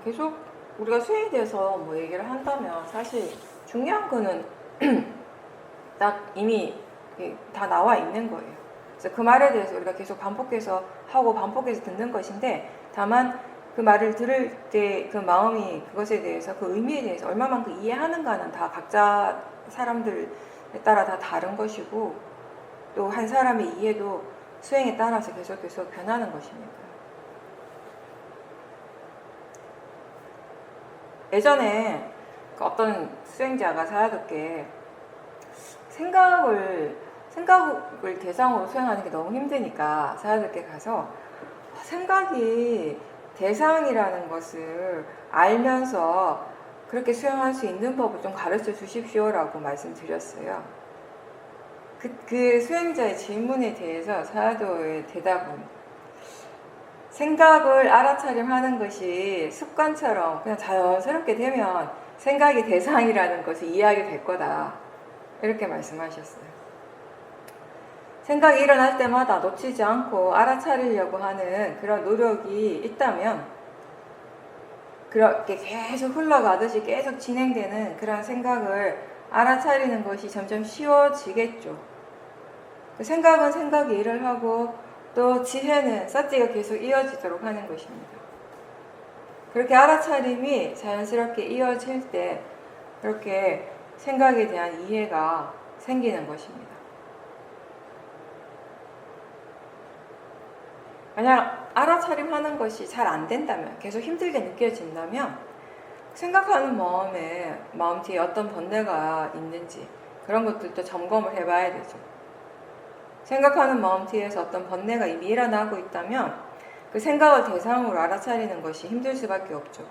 계속 우리가 수행에 대해서 뭐 얘기를 한다면 사실 중요한 거는 딱 이미 다 나와 있는 거예요. 그래서 그 말에 대해서 우리가 계속 반복해서 하고 반복해서 듣는 것인데, 다만 그 말을 들을 때 그 마음이 그것에 대해서, 그 의미에 대해서 얼마만큼 이해하는가는 다 각자 사람들에 따라 다 다른 것이고, 또 한 사람의 이해도 수행에 따라서 계속 변하는 것이니까. 예전에 어떤 수행자가 사야듣게 생각을 대상으로 수행하는 게 너무 힘드니까 사야듣게 가서 생각이 대상이라는 것을 알면서 그렇게 수행할 수 있는 법을 좀 가르쳐 주십시오라고 말씀드렸어요. 그 수행자의 질문에 대해서 사야도의 대답은, 생각을 알아차림하는 것이 습관처럼 그냥 자연스럽게 되면 생각이 대상이라는 것을 이해하게 될 거다, 이렇게 말씀하셨어요. 생각이 일어날 때마다 놓치지 않고 알아차리려고 하는 그런 노력이 있다면, 그렇게 계속 흘러가듯이 계속 진행되는 그런 생각을 알아차리는 것이 점점 쉬워지겠죠. 생각은 생각이 일을 하고 또 지혜는 사티가 계속 이어지도록 하는 것입니다. 그렇게 알아차림이 자연스럽게 이어질 때 그렇게 생각에 대한 이해가 생기는 것입니다. 만약 알아차림하는 것이 잘 안 된다면, 계속 힘들게 느껴진다면 생각하는 마음 뒤에 어떤 번뇌가 있는지 그런 것들도 점검을 해봐야 되죠. 생각하는 마음 뒤에서 어떤 번뇌가 이미 일어나고 있다면 그 생각을 대상으로 알아차리는 것이 힘들 수밖에 없죠.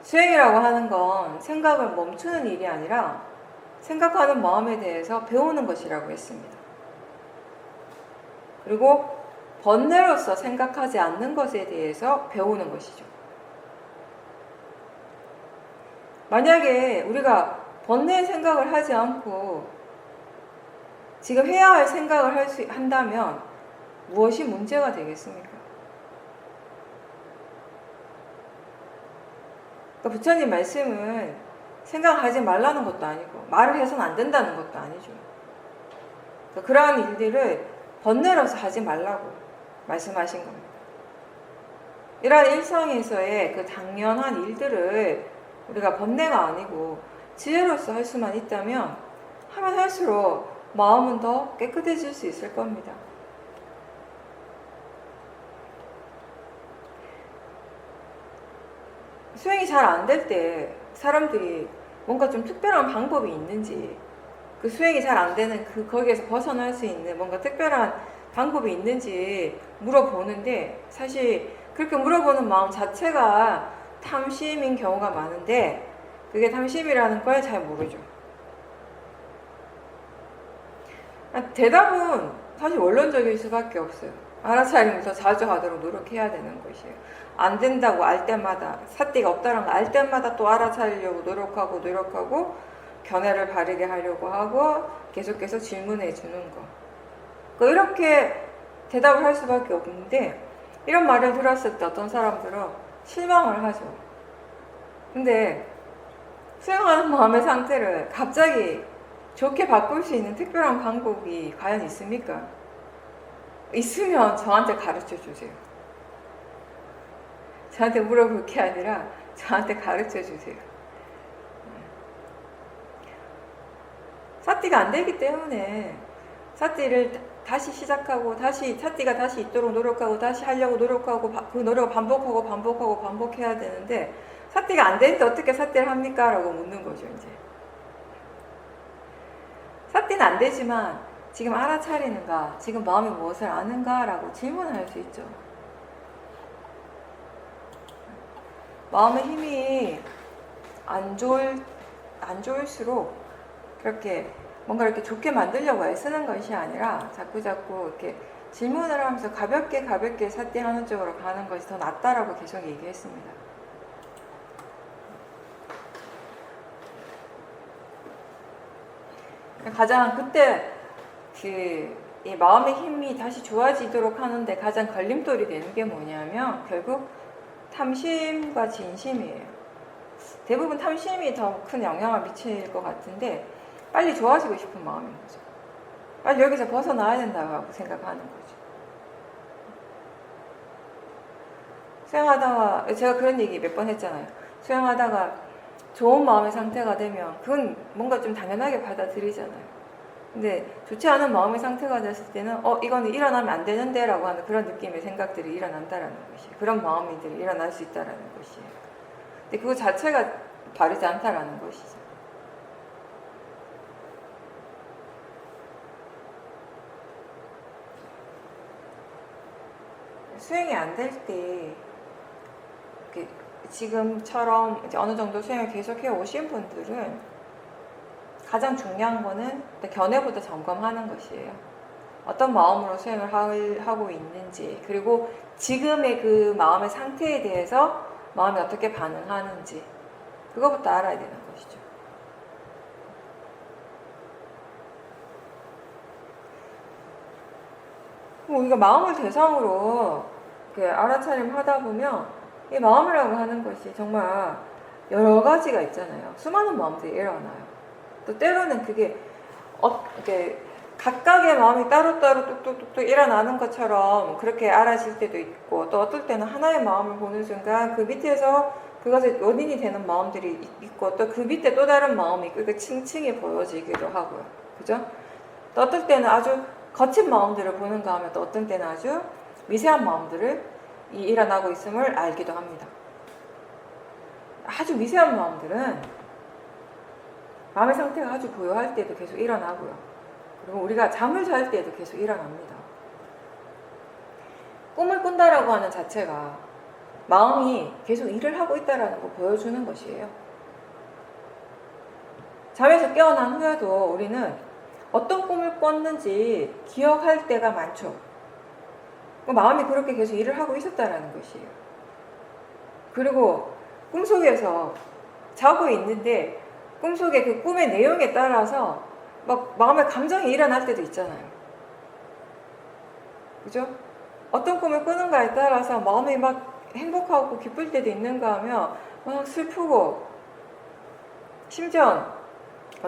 수행이라고 하는 건 생각을 멈추는 일이 아니라 생각하는 마음에 대해서 배우는 것이라고 했습니다. 그리고 번뇌로서 생각하지 않는 것에 대해서 배우는 것이죠. 만약에 우리가 번뇌의 생각을 하지 않고 지금 해야 할 생각을 한다면 무엇이 문제가 되겠습니까? 그러니까 부처님 말씀은 생각하지 말라는 것도 아니고 말을 해서는 안 된다는 것도 아니죠. 그러니까 그러한 일들을 번뇌로서 하지 말라고 말씀하신 겁니다. 이러한 일상에서의 그 당연한 일들을 우리가 번뇌가 아니고 지혜로서 할 수만 있다면 하면 할수록 마음은 더 깨끗해질 수 있을 겁니다. 수행이 잘 안 될 때 사람들이 뭔가 좀 특별한 방법이 있는지, 그 수행이 잘 안 되는 거기에서 벗어날 수 있는 뭔가 특별한 방법이 있는지 물어보는데, 사실 그렇게 물어보는 마음 자체가 탐심인 경우가 많은데 그게 탐심이라는 걸 잘 모르죠. 대답은 사실 원론적일 수밖에 없어요. 알아차림을 더 자주 하도록 노력해야 되는 것이에요. 안 된다고 알 때마다, 사띠가 없다는 걸 알 때마다 또 알아차리려고 노력하고 견해를 바르게 하려고 하고 계속해서 질문해 주는 거. 이렇게 대답을 할 수밖에 없는데, 이런 말을 들었을 때 어떤 사람들은 실망을 하죠. 근데 수행하는 마음의 상태를 갑자기 좋게 바꿀 수 있는 특별한 방법이 과연 있습니까? 있으면 저한테 가르쳐 주세요. 저한테 물어볼 게 아니라 저한테 가르쳐 주세요. 사띠가 안 되기 때문에 사띠를 다시 시작하고 사띠가 다시 있도록 노력하고 다시 하려고 노력하고 그 노력을 반복해야 되는데, 사띠가 안 되는데 어떻게 사띠를 합니까? 라고 묻는 거죠. 이제 사띠는 안 되지만 지금 알아차리는가, 지금 마음이 무엇을 아는가? 라고 질문을 할 수 있죠. 마음의 힘이 안 좋을수록 그렇게 뭔가 이렇게 좋게 만들려고 애쓰는 것이 아니라 자꾸 이렇게 질문을 하면서 가볍게 사띠하는 쪽으로 가는 것이 더 낫다라고 계속 얘기했습니다. 가장 그때 이 마음의 힘이 다시 좋아지도록 하는데 가장 걸림돌이 되는 게 뭐냐면, 결국 탐심과 진심이에요. 대부분 탐심이 더 큰 영향을 미칠 것 같은데 빨리 좋아지고 싶은 마음인 거죠. 빨리 여기서 벗어나야 된다고 생각하는 거죠. 수행하다가 제가 그런 얘기 몇 번 했잖아요. 수행하다가 좋은 마음의 상태가 되면 그건 뭔가 좀 당연하게 받아들이잖아요. 근데 좋지 않은 마음의 상태가 됐을 때는 이거는 일어나면 안 되는데 라고 하는 그런 느낌의 생각들이 일어난다라는 것이에요. 그런 마음들이 일어날 수 있다라는 것이에요. 근데 그거 자체가 바르지 않다라는 것이죠. 수행이 안 될 때 지금처럼 이제 어느 정도 수행을 계속해 오신 분들은 가장 중요한 거는 견해부터 점검하는 것이에요. 어떤 마음으로 수행을 하고 있는지, 그리고 지금의 그 마음의 상태에 대해서 마음이 어떻게 반응하는지, 그거부터 알아야 되는 것이죠. 우리가 마음을 대상으로 알아차림 하다 보면 이 마음이라고 하는 것이 정말 여러 가지가 있잖아요. 수많은 마음들이 일어나요. 또 때로는 그게 각각의 마음이 따로따로 뚝뚝뚝뚝 일어나는 것처럼 그렇게 알아질 때도 있고, 또 어떨 때는 하나의 마음을 보는 순간 그 밑에서 그것의 원인이 되는 마음들이 있고, 또 그 밑에 또 다른 마음이 있고, 층층이 보여지기도 하고요. 그죠? 또 어떨 때는 아주 거친 마음들을 보는가 하면 또 어떤 때는 아주 미세한 마음들을 일어나고 있음을 알기도 합니다. 아주 미세한 마음들은 마음의 상태가 아주 고요할 때도 계속 일어나고요. 그리고 우리가 잠을 잘 때도 계속 일어납니다. 꿈을 꾼다라고 하는 자체가 마음이 계속 일을 하고 있다는 걸 보여주는 것이에요. 잠에서 깨어난 후에도 우리는 어떤 꿈을 꿨는지 기억할 때가 많죠. 마음이 그렇게 계속 일을 하고 있었다는 것이에요. 그리고 꿈속에서 자고 있는데 꿈속의 그 꿈의 내용에 따라서 막 마음의 감정이 일어날 때도 있잖아요. 그죠? 어떤 꿈을 꾸는가에 따라서 마음이 막 행복하고 기쁠 때도 있는가 하면 막 슬프고, 심지어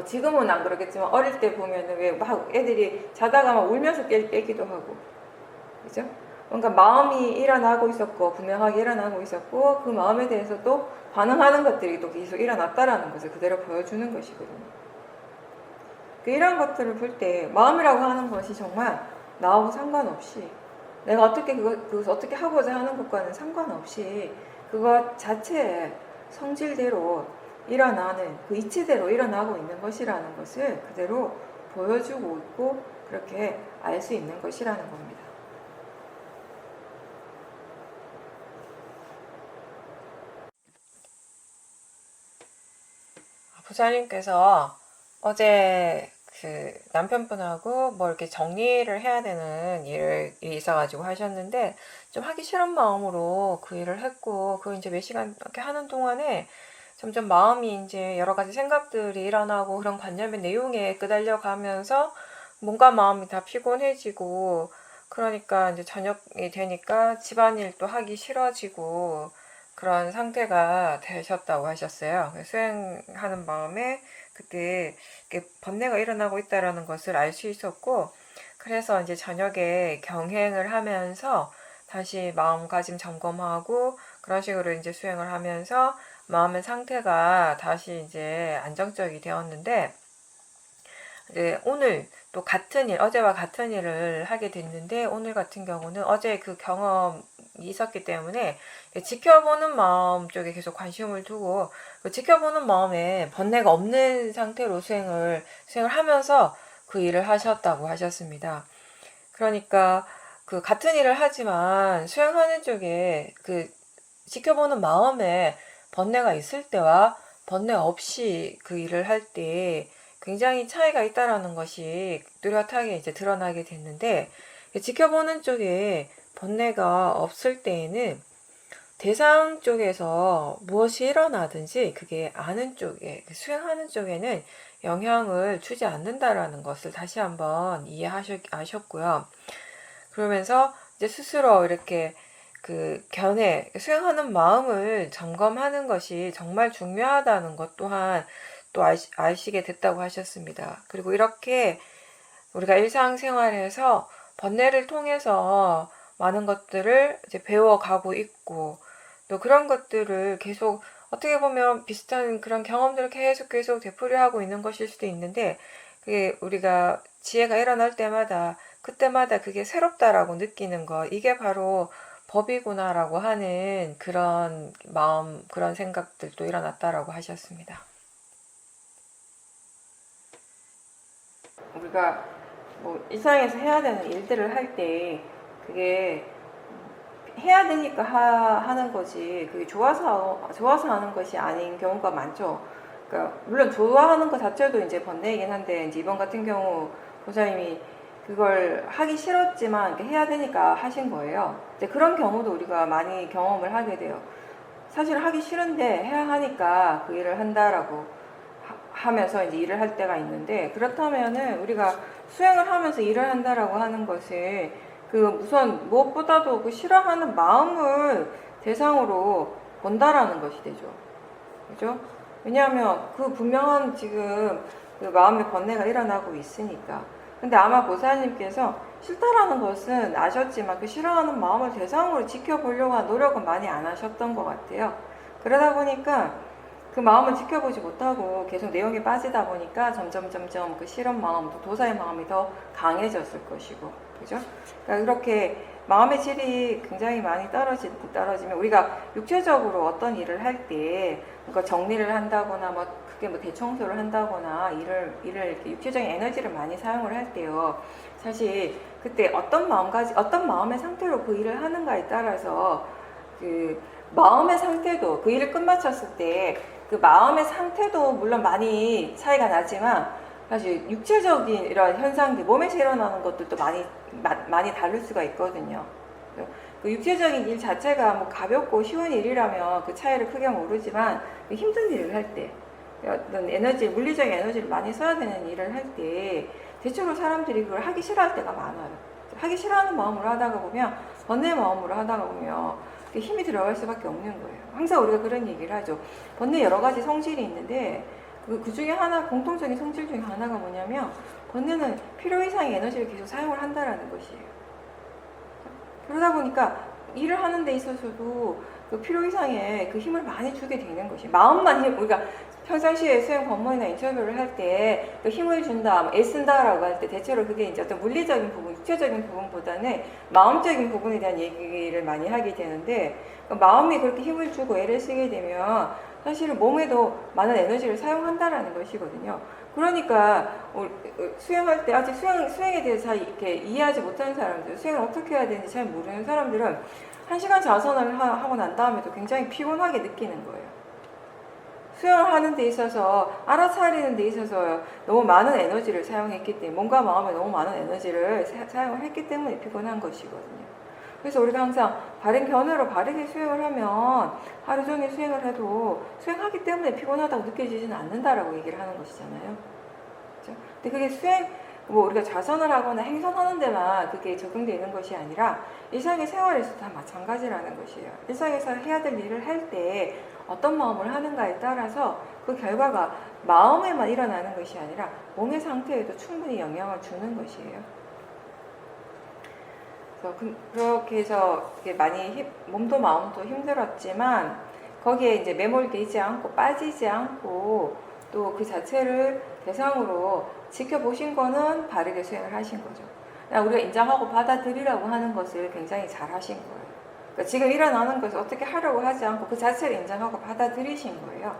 지금은 안 그러겠지만 어릴 때 보면은 왜 막 애들이 자다가 막 울면서 깨기도 하고, 그죠? 뭔가 마음이 일어나고 있었고, 분명하게 일어나고 있었고, 그 마음에 대해서 또 반응하는 것들이 또 계속 일어났다라는 것을 그대로 보여주는 것이거든요. 이런 것들을 볼 때 마음이라고 하는 것이 정말 나하고 상관없이, 내가 어떻게 그것을 어떻게 하고자 하는 것과는 상관없이 그것 자체의 성질대로 일어나는, 그 이치대로 일어나고 있는 것이라는 것을 그대로 보여주고 있고, 그렇게 알 수 있는 것이라는 겁니다. 부사님께서 어제 그 남편분하고 뭐 이렇게 정리를 해야 되는 일이 있어가지고 하셨는데, 좀 하기 싫은 마음으로 그 일을 했고, 그 이제 몇 시간 이렇게 하는 동안에 점점 마음이 이제 여러 가지 생각들이 일어나고, 그런 관념의 내용에 끄달려 가면서 뭔가 마음이 다 피곤해지고, 그러니까 이제 저녁이 되니까 집안일도 하기 싫어지고, 그런 상태가 되셨다고 하셨어요. 수행하는 마음에 그때 번뇌가 일어나고 있다라는 것을 알 수 있었고, 그래서 이제 저녁에 경행을 하면서 다시 마음가짐 점검하고, 그런 식으로 이제 수행을 하면서 마음의 상태가 다시 이제 안정적이 되었는데, 이제 오늘 또 같은 일, 어제와 같은 일을 하게 됐는데, 오늘 같은 경우는 어제 그 경험이 있었기 때문에 지켜보는 마음 쪽에 계속 관심을 두고, 그 지켜보는 마음에 번뇌가 없는 상태로 수행을 하면서 그 일을 하셨다고 하셨습니다. 그러니까 그 같은 일을 하지만 수행하는 쪽에 그 지켜보는 마음에 번뇌가 있을 때와 번뇌 없이 그 일을 할 때 굉장히 차이가 있다라는 것이 뚜렷하게 이제 드러나게 됐는데, 지켜보는 쪽에 번뇌가 없을 때에는 대상 쪽에서 무엇이 일어나든지 그게 아는 쪽에, 수행하는 쪽에는 영향을 주지 않는다라는 것을 다시 한번 이해하셨고요. 그러면서 이제 스스로 이렇게 그 견해, 수행하는 마음을 점검하는 것이 정말 중요하다는 것 또한 또 아시게 됐다고 하셨습니다. 그리고 이렇게 우리가 일상생활에서 번뇌를 통해서 많은 것들을 이제 배워가고 있고, 또 그런 것들을 계속 어떻게 보면 비슷한 그런 경험들을 계속 되풀이하고 있는 것일 수도 있는데, 그게 우리가 지혜가 일어날 때마다 그때마다 그게 새롭다라고 느끼는 것, 이게 바로 법이구나라고 하는 그런 마음, 그런 생각들도 일어났다라고 하셨습니다. 우리가 뭐 일상에서 해야 되는 일들을 할 때 그게 해야 되니까 하는 거지, 그게 좋아서 하는 것이 아닌 경우가 많죠. 그러니까 물론 좋아하는 것 자체도 이제 번뇌이긴 한데, 이제 이번 같은 경우 보살님이 그걸 하기 싫었지만 해야 되니까 하신 거예요. 이제 그런 경우도 우리가 많이 경험을 하게 돼요. 사실 하기 싫은데 해야 하니까 그 일을 한다라고 하면서 이제 일을 할 때가 있는데, 그렇다면은 우리가 수행을 하면서 일을 한다라고 하는 것을 그 우선 무엇보다도 그 싫어하는 마음을 대상으로 본다라는 것이 되죠. 그죠? 왜냐하면 그 분명한 지금 그 마음의 번뇌가 일어나고 있으니까. 근데 아마 보살님께서 싫다라는 것은 아셨지만 그 싫어하는 마음을 대상으로 지켜보려고 한 노력은 많이 안 하셨던 것 같아요. 그러다 보니까 그 마음을 지켜보지 못하고 계속 내용에 빠지다 보니까 점점 그 싫은 마음, 또 도사의 마음이 더 강해졌을 것이고, 그죠? 그러니까 이렇게 마음의 질이 굉장히 많이 떨어지면 우리가 육체적으로 어떤 일을 할 때, 그러니까 정리를 한다거나 뭐 크게 뭐 대청소를 한다거나 일을 이렇게 육체적인 에너지를 많이 사용을 할 때요. 사실 그때 어떤 마음의 상태로 그 일을 하는가에 따라서 그 마음의 상태도, 그 일을 끝마쳤을 때 그 마음의 상태도 물론 많이 차이가 나지만, 사실 육체적인 이런 현상들, 몸에서 일어나는 것들도 많이 다를 수가 있거든요. 그 육체적인 일 자체가 뭐 가볍고 쉬운 일이라면 그 차이를 크게 모르지만, 그 힘든 일을 할 때, 어떤 물리적인 에너지를 많이 써야 되는 일을 할 때, 대체로 사람들이 그걸 하기 싫어할 때가 많아요. 하기 싫어하는 마음으로 하다가 보면, 번뇌 마음으로 하다가 보면 힘이 들어갈 수밖에 없는 거예요. 항상 우리가 그런 얘기를 하죠. 번뇌 여러 가지 성질이 있는데 그 중에 하나, 공통적인 성질 중에 하나가 뭐냐면, 번뇌는 필요 이상의 에너지를 계속 사용을 한다라는 것이에요. 그러다 보니까 일을 하는 데 있어서도 그 필요 이상의 그 힘을 많이 주게 되는 것이, 마음만 우리가 평상시에 수행 법문이나 인터뷰를 할 때 그 힘을 준다, 애쓴다라고 할 때 대체로 그게 이제 어떤 물리적인 부분, 육체적인 부분보다는 마음적인 부분에 대한 얘기를 많이 하게 되는데, 그 마음이 그렇게 힘을 주고 애를 쓰게 되면 사실은 몸에도 많은 에너지를 사용한다라는 것이거든요. 그러니까 수행할 때 아직 수행에 대해서 잘 이렇게 이해하지 못하는 사람들, 수행을 어떻게 해야 되는지 잘 모르는 사람들은 1시간 자선을 하고 난 다음에도 굉장히 피곤하게 느끼는 거예요. 수행을 하는 데 있어서, 알아차리는 데 있어서 너무 많은 에너지를 사용했기 때문에, 몸과 마음에 너무 많은 에너지를 사용을 했기 때문에 피곤한 것이거든요. 그래서 우리가 항상 바른 견해로 바르게 수행을 하면 하루 종일 수행을 해도 수행하기 때문에 피곤하다고 느껴지지는 않는다라고 얘기를 하는 것이잖아요. 그렇죠? 근데 그게 뭐 우리가 자선을 하거나 행선하는 데만 그게 적용되어 있는 것이 아니라 일상의 생활에서도 다 마찬가지라는 것이에요. 일상에서 해야 될 일을 할 때 어떤 마음을 하는가에 따라서 그 결과가 마음에만 일어나는 것이 아니라 몸의 상태에도 충분히 영향을 주는 것이에요. 그렇게 해서 많이 몸도 마음도 힘들었지만, 거기에 이제 매몰되지 않고 빠지지 않고 또 그 자체를 대상으로 지켜보신 거는 바르게 수행을 하신 거죠. 우리가 인정하고 받아들이라고 하는 것을 굉장히 잘 하신 거예요. 그러니까 지금 일어나는 것을 어떻게 하려고 하지 않고 그 자체를 인정하고 받아들이신 거예요.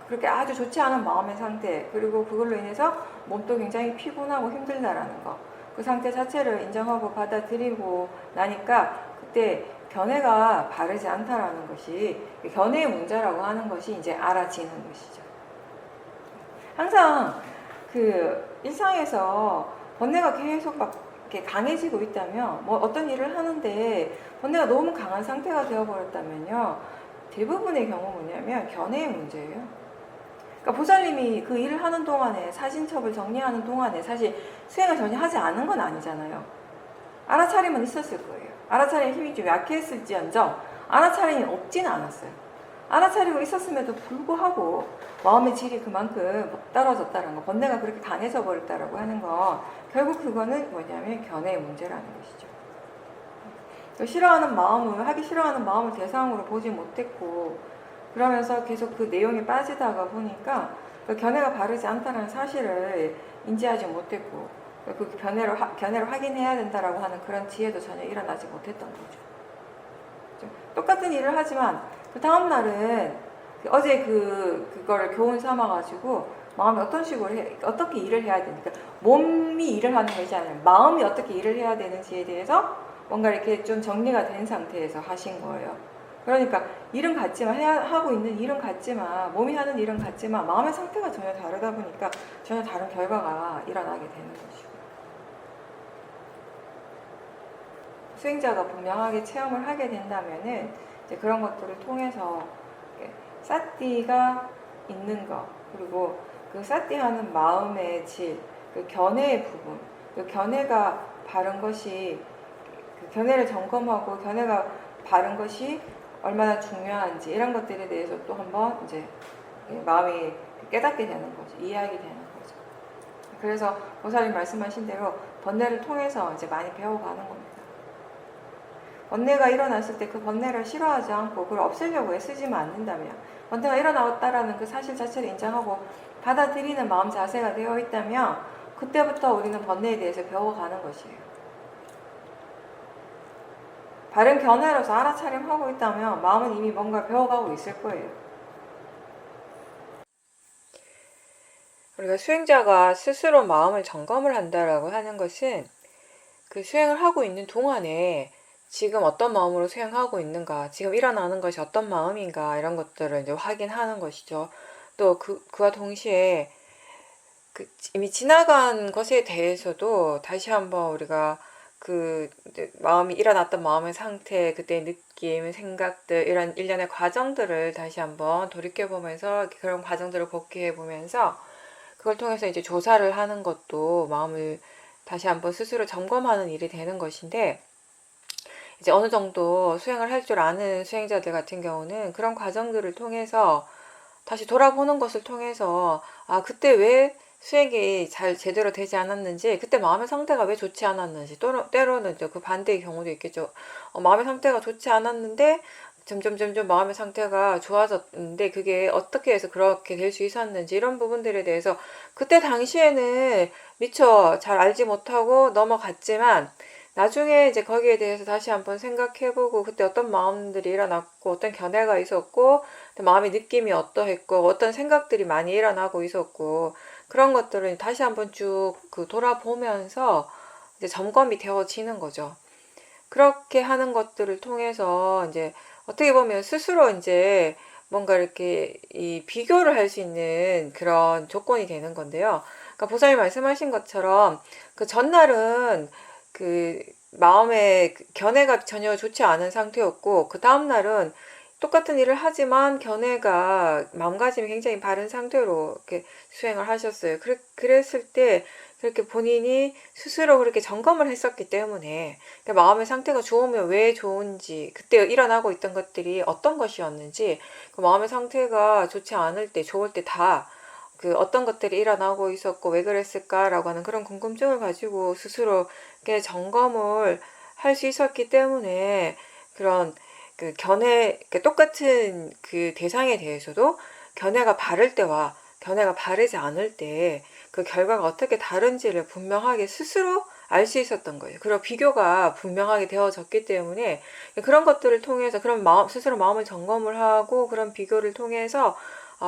그렇게 아주 좋지 않은 마음의 상태, 그리고 그걸로 인해서 몸도 굉장히 피곤하고 힘들다라는 거, 그 상태 자체를 인정하고 받아들이고 나니까 그때 견해가 바르지 않다라는 것이, 견해의 문제라고 하는 것이 이제 알아지는 것이죠. 항상 그 일상에서 번뇌가 계속 막 이렇게 강해지고 있다면, 뭐 어떤 일을 하는데 번뇌가 너무 강한 상태가 되어버렸다면요, 대부분의 경우 뭐냐면 견해의 문제예요. 그러니까 보살님이 그 일을 하는 동안에, 사진첩을 정리하는 동안에 사실 수행을 전혀 하지 않은 건 아니잖아요. 알아차림은 있었을 거예요. 알아차림 힘이 좀 약했을지언정 알아차림이 없지는 않았어요. 알아차리고 있었음에도 불구하고 마음의 질이 그만큼 떨어졌다는 거, 번뇌가 그렇게 강해져 버렸다라고 하는 건 결국 그거는 뭐냐면 견해의 문제라는 것이죠. 싫어하는 마음을, 하기 싫어하는 마음을 대상으로 보지 못했고, 그러면서 계속 그 내용에 빠지다가 보니까 그 견해가 바르지 않다는 사실을 인지하지 못했고, 그 견해를 확인해야 된다라고 하는 그런 지혜도 전혀 일어나지 못했던 거죠. 똑같은 일을 하지만 그 다음날은 어제 그거를 교훈 삼아가지고 마음이 어떤 식으로 어떻게 일을 해야 되니까, 몸이 일을 하는 것이 아니라 마음이 어떻게 일을 해야 되는지에 대해서 뭔가 이렇게 좀 정리가 된 상태에서 하신 거예요. 그러니까 일은 같지만, 하고 있는 일은 같지만, 몸이 하는 일은 같지만 마음의 상태가 전혀 다르다 보니까 전혀 다른 결과가 일어나게 되는 것이고, 수행자가 분명하게 체험을 하게 된다면은 이제 그런 것들을 통해서 사띠가 있는 것, 그리고 그 사띠하는 마음의 질, 그 견해의 부분, 그 견해가 바른 것이, 그 견해를 점검하고 견해가 바른 것이 얼마나 중요한지, 이런 것들에 대해서 또 한번 이제 마음이 깨닫게 되는 거죠. 이해하게 되는 거죠. 그래서 보살님 말씀하신 대로 번뇌를 통해서 이제 많이 배워가는 겁니다. 번뇌가 일어났을 때 그 번뇌를 싫어하지 않고 그걸 없애려고 애쓰지만 않는다면, 번뇌가 일어났다라는 그 사실 자체를 인정하고 받아들이는 마음 자세가 되어 있다면 그때부터 우리는 번뇌에 대해서 배워가는 것이에요. 바른 견해로서 알아차림하고 있다면 마음은 이미 뭔가 배워가고 있을 거예요. 우리가 수행자가 스스로 마음을 점검을 한다라고 하는 것은 그 수행을 하고 있는 동안에 지금 어떤 마음으로 수행하고 있는가, 지금 일어나는 것이 어떤 마음인가, 이런 것들을 이제 확인하는 것이죠. 또 그와 동시에 이미 지나간 것에 대해서도 다시 한번 우리가 마음이 일어났던 마음의 상태, 그때의 느낌, 생각들, 이런 일련의 과정들을 다시 한번 돌이켜보면서 그런 과정들을 복귀해보면서 그걸 통해서 이제 조사를 하는 것도 마음을 다시 한번 스스로 점검하는 일이 되는 것인데, 이제 어느 정도 수행을 할 줄 아는 수행자들 같은 경우는 그런 과정들을 통해서 다시 돌아보는 것을 통해서, 그때 왜 수행이 잘 제대로 되지 않았는지, 그때 마음의 상태가 왜 좋지 않았는지, 때로는 그 반대의 경우도 있겠죠. 마음의 상태가 좋지 않았는데 점점 마음의 상태가 좋아졌는데 그게 어떻게 해서 그렇게 될 수 있었는지, 이런 부분들에 대해서 그때 당시에는 미처 잘 알지 못하고 넘어갔지만 나중에 이제 거기에 대해서 다시 한번 생각해보고, 그때 어떤 마음들이 일어났고 어떤 견해가 있었고 마음의 느낌이 어떠했고 어떤 생각들이 많이 일어나고 있었고, 그런 것들을 다시 한번 쭉 돌아보면서 이제 점검이 되어지는 거죠. 그렇게 하는 것들을 통해서 이제 어떻게 보면 스스로 이제 뭔가 이렇게 비교를 할 수 있는 그런 조건이 되는 건데요. 그러니까 보살님 말씀하신 것처럼 그 전날은 마음의 견해가 전혀 좋지 않은 상태였고, 그 다음날은 똑같은 일을 하지만 견해가, 마음가짐이 굉장히 바른 상태로 이렇게 수행을 하셨어요. 그랬을 때 그렇게 본인이 스스로 그렇게 점검을 했었기 때문에, 그러니까 마음의 상태가 좋으면 왜 좋은지, 그때 일어나고 있던 것들이 어떤 것이었는지, 그 마음의 상태가 좋지 않을 때, 좋을 때 다 어떤 것들이 일어나고 있었고 왜 그랬을까라고 하는 그런 궁금증을 가지고 스스로 이렇게 점검을 할 수 있었기 때문에, 그런 견해, 똑같은 대상에 대해서도 견해가 바를 때와 견해가 바르지 않을 때 그 결과가 어떻게 다른지를 분명하게 스스로 알 수 있었던 거예요. 그리고 비교가 분명하게 되어졌기 때문에 그런 것들을 통해서, 그런 스스로 마음을 점검을 하고 그런 비교를 통해서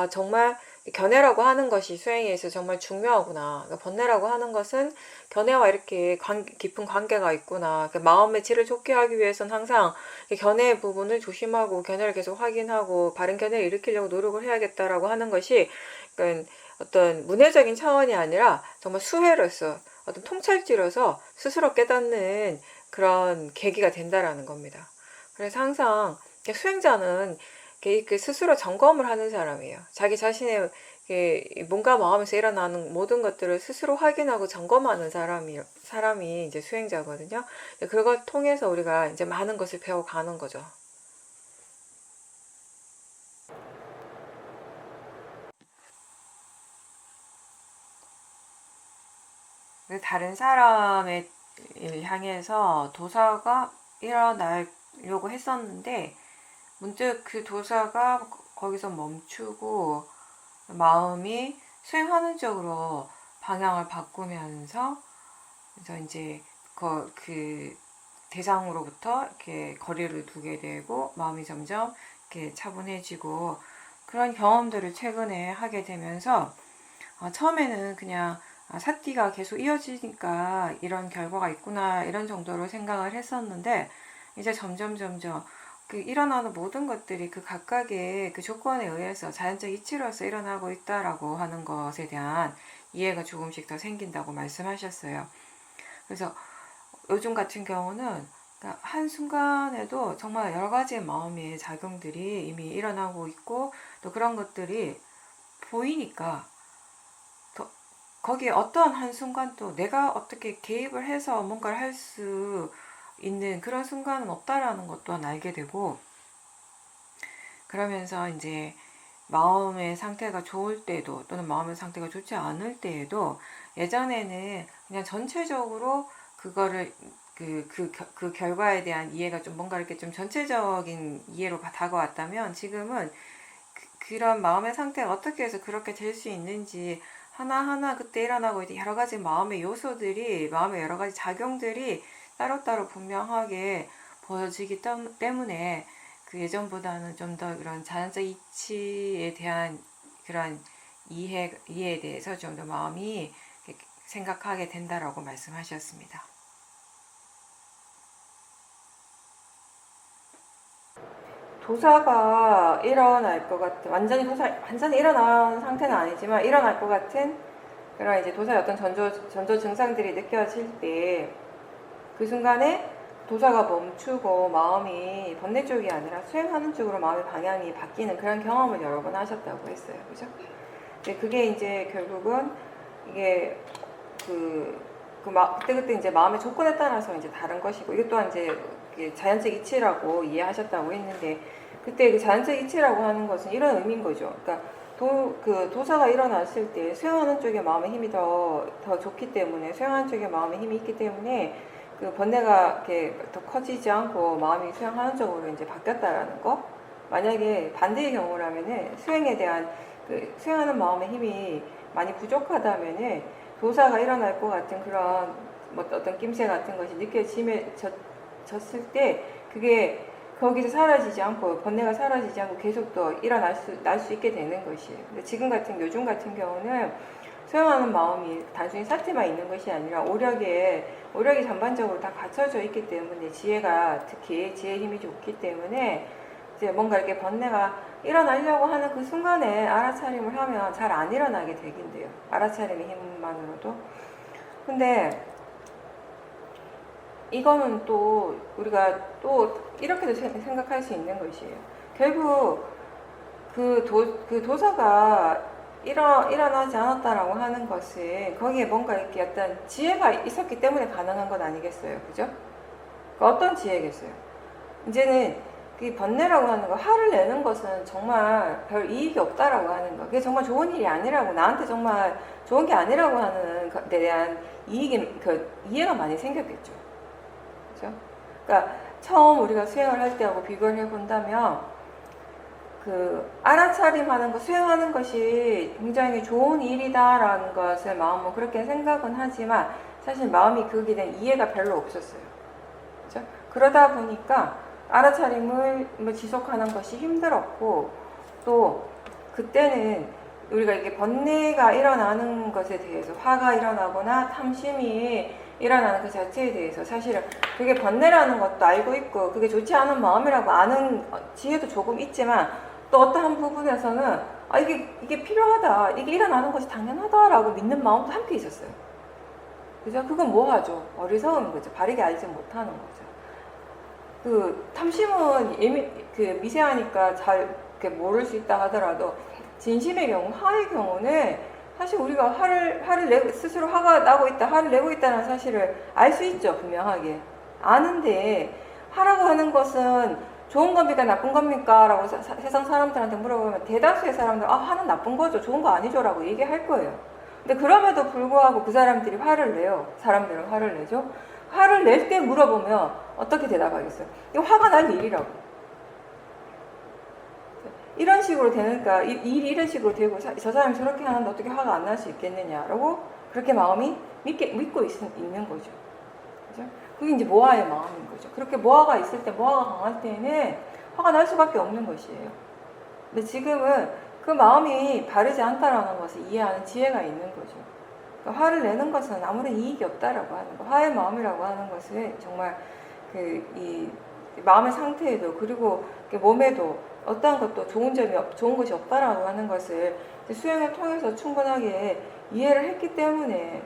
정말 견해라고 하는 것이 수행에 있어서 정말 중요하구나. 그러니까 번뇌라고 하는 것은 견해와 이렇게 깊은 관계가 있구나. 그러니까 마음의 질을 좋게 하기 위해서는 항상 견해의 부분을 조심하고 견해를 계속 확인하고 바른 견해를 일으키려고 노력을 해야겠다라고 하는 것이, 그러니까 어떤 문해적인 차원이 아니라 정말 수혜로서, 어떤 통찰지로서 스스로 깨닫는 그런 계기가 된다라는 겁니다. 그래서 항상 수행자는 스스로 점검을 하는 사람이에요. 자기 자신의 뭔가 마음에서 일어나는 모든 것들을 스스로 확인하고 점검하는 사람이 이제 수행자거든요. 그걸 통해서 우리가 이제 많은 것을 배워가는 거죠. 다른 사람을 향해서 도사가 일어나려고 했었는데 문득 그 도사가 거기서 멈추고 마음이 수행하는 쪽으로 방향을 바꾸면서 그래서 이제 그 대상으로부터 이렇게 거리를 두게 되고 마음이 점점 이렇게 차분해지고 그런 경험들을 최근에 하게 되면서 처음에는 그냥 사띠가 계속 이어지니까 이런 결과가 있구나 이런 정도로 생각을 했었는데 이제 점점 그 일어나는 모든 것들이 그 각각의 그 조건에 의해서 자연적 이치로서 일어나고 있다라고 하는 것에 대한 이해가 조금씩 더 생긴다고 말씀하셨어요. 그래서 요즘 같은 경우는 한순간에도 정말 여러 가지의 마음의 작용들이 이미 일어나고 있고 또 그런 것들이 보이니까 거기에 어떠한 한순간 또 내가 어떻게 개입을 해서 뭔가를 할 수 있는 그런 순간은 없다라는 것 또한 알게 되고 그러면서 이제 마음의 상태가 좋을 때도 또는 마음의 상태가 좋지 않을 때에도 예전에는 그냥 전체적으로 그거를 그 결과에 대한 이해가 좀 뭔가 이렇게 좀 전체적인 이해로 다가왔다면 지금은 그런 마음의 상태가 어떻게 해서 그렇게 될 수 있는지 하나하나 그때 일어나고 있는 여러 가지 마음의 요소들이 마음의 여러 가지 작용들이 따로따로 분명하게 보여지기 때문에 그 예전보다는 좀 더 그런 자연적 이치에 대한 그런 이해에 대해서 좀 더 마음이 생각하게 된다라고 말씀하셨습니다. 도사가 일어날 것 같은 완전히 일어난 상태는 아니지만 일어날 것 같은 그런 이제 도사의 어떤 전조 증상들이 느껴질 때 그 순간에 도사가 멈추고 마음이 번뇌 쪽이 아니라 수행하는 쪽으로 마음의 방향이 바뀌는 그런 경험을 여러 번 하셨다고 했어요. 그죠? 근데 그게 이제 결국은 이게 그때 이제 마음의 조건에 따라서 이제 다른 것이고 이것 또한 이제 자연적 이치라고 이해하셨다고 했는데 그때 그 자연적 이치라고 하는 것은 이런 의미인 거죠. 그러니까 도사가 일어났을 때 수행하는 쪽에 마음의 힘이 더 좋기 때문에 수행하는 쪽에 마음의 힘이 있기 때문에 그 번뇌가 이렇게 더 커지지 않고 마음이 수행하는 쪽으로 이제 바뀌었다라는 거. 만약에 반대의 경우라면은 수행에 대한 수행하는 마음의 힘이 많이 부족하다면은 도사가 일어날 것 같은 그런 어떤 낌새 같은 것이 느껴졌을 때 그게 거기서 사라지지 않고 번뇌가 사라지지 않고 계속 또 날 수 있게 되는 것이에요. 근데 요즘 같은 경우는 수행하는 마음이 단순히 사티만 있는 것이 아니라 오력이 전반적으로 다 갖춰져 있기 때문에 특히 지혜 힘이 좋기 때문에 이제 뭔가 이렇게 번뇌가 일어나려고 하는 그 순간에 알아차림을 하면 잘 안 일어나게 되긴 돼요. 알아차림의 힘만으로도. 근데 이거는 또 우리가 또 이렇게도 생각할 수 있는 것이에요. 결국 그 도사가 일어나지 않았다라고 하는 것은 거기에 뭔가 이렇게 어떤 지혜가 있었기 때문에 가능한 것 아니겠어요? 그죠? 어떤 지혜겠어요? 이제는 그 번뇌라고 하는 거, 화를 내는 것은 정말 별 이익이 없다라고 하는 거. 그게 정말 좋은 일이 아니라고, 나한테 정말 좋은 게 아니라고 하는 것에 대한 이해가 많이 생겼겠죠. 그죠? 그러니까 처음 우리가 수행을 할 때하고 비교를 해본다면 알아차림하는 거, 수행하는 것이 굉장히 좋은 일이다라는 것을 마음은 그렇게 생각은 하지만 사실 마음이 거기에 대한 이해가 별로 없었어요. 그렇죠? 그러다 보니까 알아차림을 지속하는 것이 힘들었고 또 그때는 우리가 이게 번뇌가 일어나는 것에 대해서 화가 일어나거나 탐심이 일어나는 그 자체에 대해서 사실은 그게 번뇌라는 것도 알고 있고 그게 좋지 않은 마음이라고 아는 지혜도 조금 있지만 또 어떠한 부분에서는 이게 필요하다, 이게 일어나는 것이 당연하다라고 믿는 마음도 함께 있었어요. 그죠? 그건 뭐 하죠? 어리석은 거죠. 바르게 알지 못하는 거죠. 탐심은 미세하니까 잘 모를 수 있다 하더라도 진심의 경우, 화의 경우는 사실 우리가 스스로 화가 나고 있다, 화를 내고 있다는 사실을 알 수 있죠, 분명하게. 아는데, 화라고 하는 것은 좋은 겁니까, 나쁜 겁니까? 라고 세상 사람들한테 물어보면 대다수의 사람들은, 화는 나쁜 거죠, 좋은 거 아니죠? 라고 얘기할 거예요. 근데 그럼에도 불구하고 그 사람들이 화를 내요. 사람들은 화를 내죠. 화를 낼 때 물어보면 어떻게 대답하겠어요? 이거 화가 날 일이라고. 이런 식으로 되니까 일이 이런 식으로 되고 저 사람이 저렇게 하는데 어떻게 화가 안 날 수 있겠느냐라고 그렇게 마음이 믿고 있는 거죠. 그죠? 그게 이제 모아의 마음인 거죠. 그렇게 모아가 있을 때, 모아가 강할 때는 화가 날 수밖에 없는 것이에요. 근데 지금은 그 마음이 바르지 않다라는 것을 이해하는 지혜가 있는 거죠. 그러니까 화를 내는 것은 아무런 이익이 없다라고 하는 거. 화의 마음이라고 하는 것은 정말 이 마음의 상태에도 그리고 몸에도 어떠한 것도 좋은 것이 없다라고 하는 것을 수행을 통해서 충분하게 이해를 했기 때문에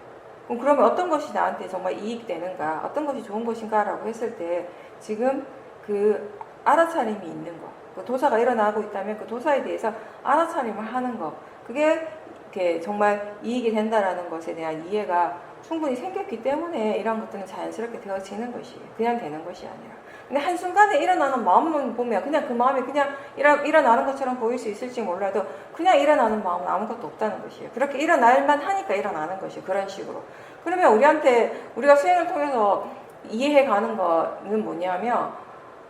그러면 어떤 것이 나한테 정말 이익되는가, 어떤 것이 좋은 것인가라고 했을 때 지금 그 알아차림이 있는 것, 그 도사가 일어나고 있다면 그 도사에 대해서 알아차림을 하는 것, 그게 이렇게 정말 이익이 된다라는 것에 대한 이해가 충분히 생겼기 때문에 이런 것들은 자연스럽게 되어지는 것이에요. 그냥 되는 것이 아니라. 근데 한순간에 일어나는 마음만 보면 그냥 그 마음이 그냥 일어나는 것처럼 보일 수 있을지 몰라도 그냥 일어나는 마음은 아무것도 없다는 것이에요. 그렇게 일어날만 하니까 일어나는 것이에요. 그런 식으로. 그러면 우리가 수행을 통해서 이해해 가는 거는 뭐냐면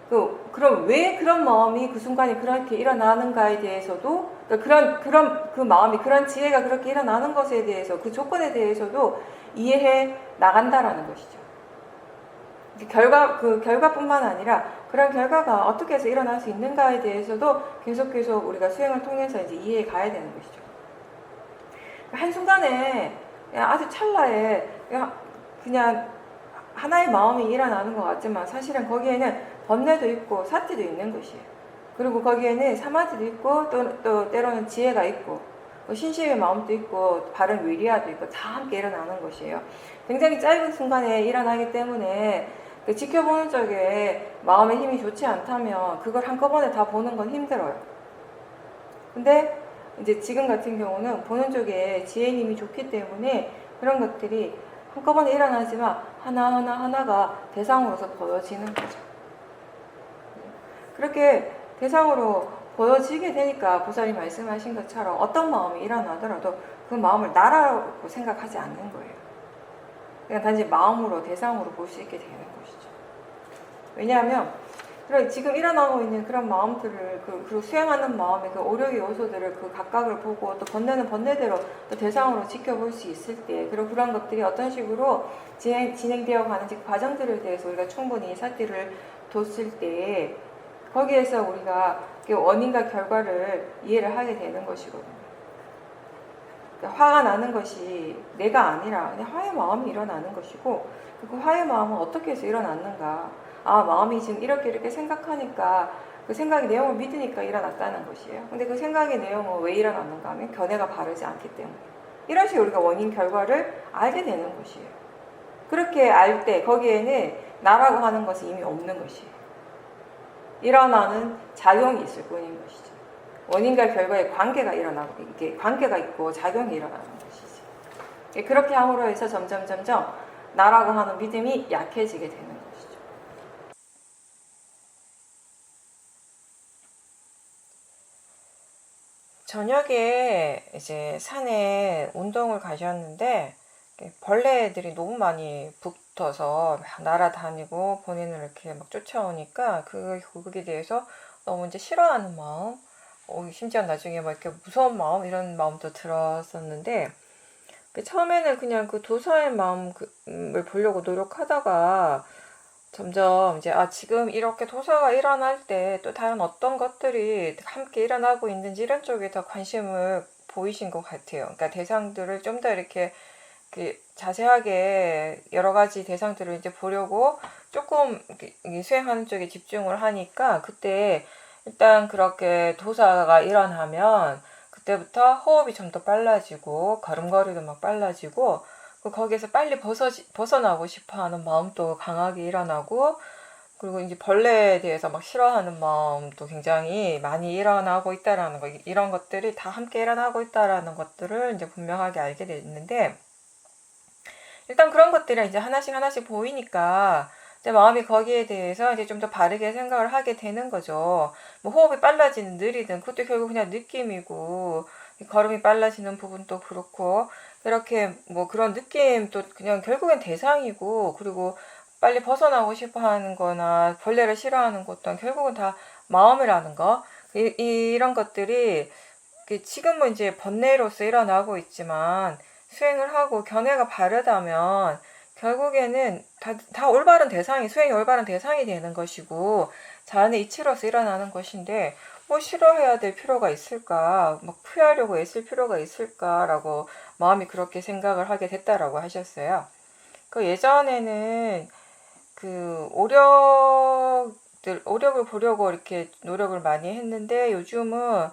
그럼 왜 그런 마음이 그 순간에 그렇게 일어나는가에 대해서도 그 마음이 그런 지혜가 그렇게 일어나는 것에 대해서 그 조건에 대해서도 이해해 나간다라는 것이죠. 그 결과뿐만 아니라 그런 결과가 어떻게 해서 일어날 수 있는가에 대해서도 계속 우리가 수행을 통해서 이제 이해해 가야 되는 것이죠. 한순간에 아주 찰나에 그냥 하나의 마음이 일어나는 것 같지만 사실은 거기에는 번뇌도 있고 사티도 있는 것이에요. 그리고 거기에는 사마디도 있고 또 때로는 지혜가 있고 신심의 마음도 있고 바른 위리아도 있고 다 함께 일어나는 것이에요. 굉장히 짧은 순간에 일어나기 때문에 지켜보는 쪽에 마음의 힘이 좋지 않다면 그걸 한꺼번에 다 보는 건 힘들어요. 근데 이제 지금 같은 경우는 보는 쪽에 지혜의 힘이 좋기 때문에 그런 것들이 한꺼번에 일어나지만 하나가 대상으로서 보여지는 거죠. 그렇게 대상으로 보여지게 되니까 보살이 말씀하신 것처럼 어떤 마음이 일어나더라도 그 마음을 나라고 생각하지 않는 거예요. 그냥 단지 마음으로 대상으로 볼 수 있게 되는 것이죠. 왜냐하면 지금 일어나고 있는 그런 마음들을 그 수행하는 마음의 그 오력의 요소들을 그 각각을 보고 또 번뇌는 번뇌대로 또 대상으로 지켜볼 수 있을 때 그리고 그런 것들이 어떤 식으로 진행되어 가는지 그 과정들에 대해서 우리가 충분히 사티를 뒀을 때 거기에서 우리가 원인과 결과를 이해를 하게 되는 것이거든요. 화가 나는 것이 내가 아니라 그냥 화의 마음이 일어나는 것이고 그 화의 마음은 어떻게 해서 일어났는가, 마음이 지금 이렇게 생각하니까 그 생각의 내용을 믿으니까 일어났다는 것이에요. 근데 그 생각의 내용은 왜 일어났는가 하면 견해가 바르지 않기 때문에 이런 식으로 우리가 원인 결과를 알게 되는 것이에요. 그렇게 알 때 거기에는 나라고 하는 것이 이미 없는 것이에요. 일어나는 작용이 있을 뿐인 것이죠. 원인과 결과의 관계가 이게 관계가 있고 작용이 일어나는 것이지. 그렇게 함으로 해서 점점 나라고 하는 믿음이 약해지게 되는 것이죠. 저녁에 이제 산에 운동을 가셨는데 벌레들이 너무 많이 붙어서 막 날아다니고 본인을 이렇게 막 쫓아오니까 그거에 대해서 너무 이제 싫어하는 마음, 심지어 나중에 막 이렇게 무서운 마음 이런 마음도 들었었는데 처음에는 그냥 그 도사의 마음을 보려고 노력하다가 점점 이제 지금 이렇게 도사가 일어날 때 또 다른 어떤 것들이 함께 일어나고 있는지 이런 쪽에 더 관심을 보이신 것 같아요. 그러니까 대상들을 좀 더 이렇게 자세하게 여러 가지 대상들을 이제 보려고 조금 수행하는 쪽에 집중을 하니까 그때 일단 그렇게 도사가 일어나면 그때부터 호흡이 좀 더 빨라지고 걸음걸이도 막 빨라지고 거기에서 빨리 벗어나고 싶어하는 마음도 강하게 일어나고 그리고 이제 벌레에 대해서 막 싫어하는 마음도 굉장히 많이 일어나고 있다라는 거, 이런 것들이 다 함께 일어나고 있다라는 것들을 이제 분명하게 알게 됐는데, 일단 그런 것들이 이제 하나씩 하나씩 보이니까 이제 마음이 거기에 대해서 이제 좀 더 바르게 생각을 하게 되는 거죠. 뭐 호흡이 빨라지는 느리든 그것도 결국 그냥 느낌이고, 걸음이 빨라지는 부분도 그렇고, 그렇게 뭐 그런 느낌도 그냥 결국엔 대상이고, 그리고 빨리 벗어나고 싶어 하는 거나 벌레를 싫어하는 것도 결국은 다 마음이라는 거. 이런 것들이 지금은 이제 번뇌로서 일어나고 있지만, 수행을 하고 견해가 바르다면 결국에는 다 올바른 대상이, 수행이 올바른 대상이 되는 것이고 자연의 이치로서 일어나는 것인데, 뭐 싫어해야 될 필요가 있을까, 막 피하려고 애쓸 필요가 있을까라고 마음이 그렇게 생각을 하게 됐다라고 하셨어요. 그 예전에는 그 오력을 보려고 이렇게 노력을 많이 했는데, 요즘은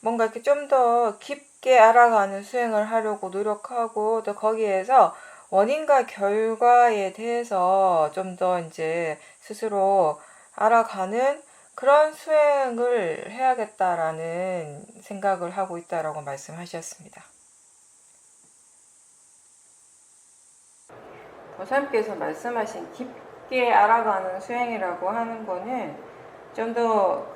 뭔가 이렇게 좀 더 깊게 알아가는 수행을 하려고 노력하고, 또 거기에서 원인과 결과에 대해서 좀 더 이제 스스로 알아가는 그런 수행을 해야겠다라는 생각을 하고 있다라고 말씀하셨습니다. 보살님께서 말씀하신 깊게 알아가는 수행이라고 하는 거는 좀 더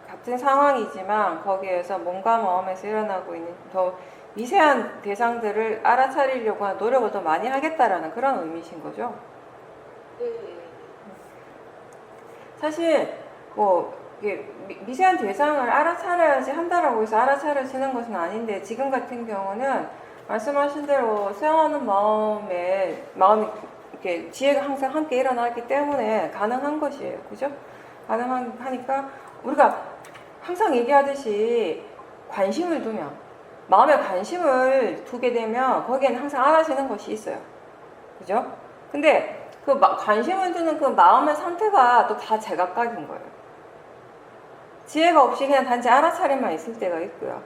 같은 상황이지만 거기에서 몸과 마음에서 일어나고 있는 더 미세한 대상들을 알아차리려고 하는 노력을 더 많이 하겠다라는 그런 의미신 거죠. 사실 뭐 이게 미세한 대상을 알아차려야지 한다라고 해서 알아차려지는 것은 아닌데, 지금 같은 경우는 말씀하신 대로 수행하는 마음이 이렇게 지혜가 항상 함께 일어나기 때문에 가능한 것이에요. 그죠? 가능하니까 우리가 항상 얘기하듯이 관심을 두면, 마음에 관심을 두게 되면 거기에는 항상 알아지는 것이 있어요. 그죠? 근데 그 관심을 두는 그 마음의 상태가 또 다 제각각인 거예요. 지혜가 없이 그냥 단지 알아차림만 있을 때가 있고요.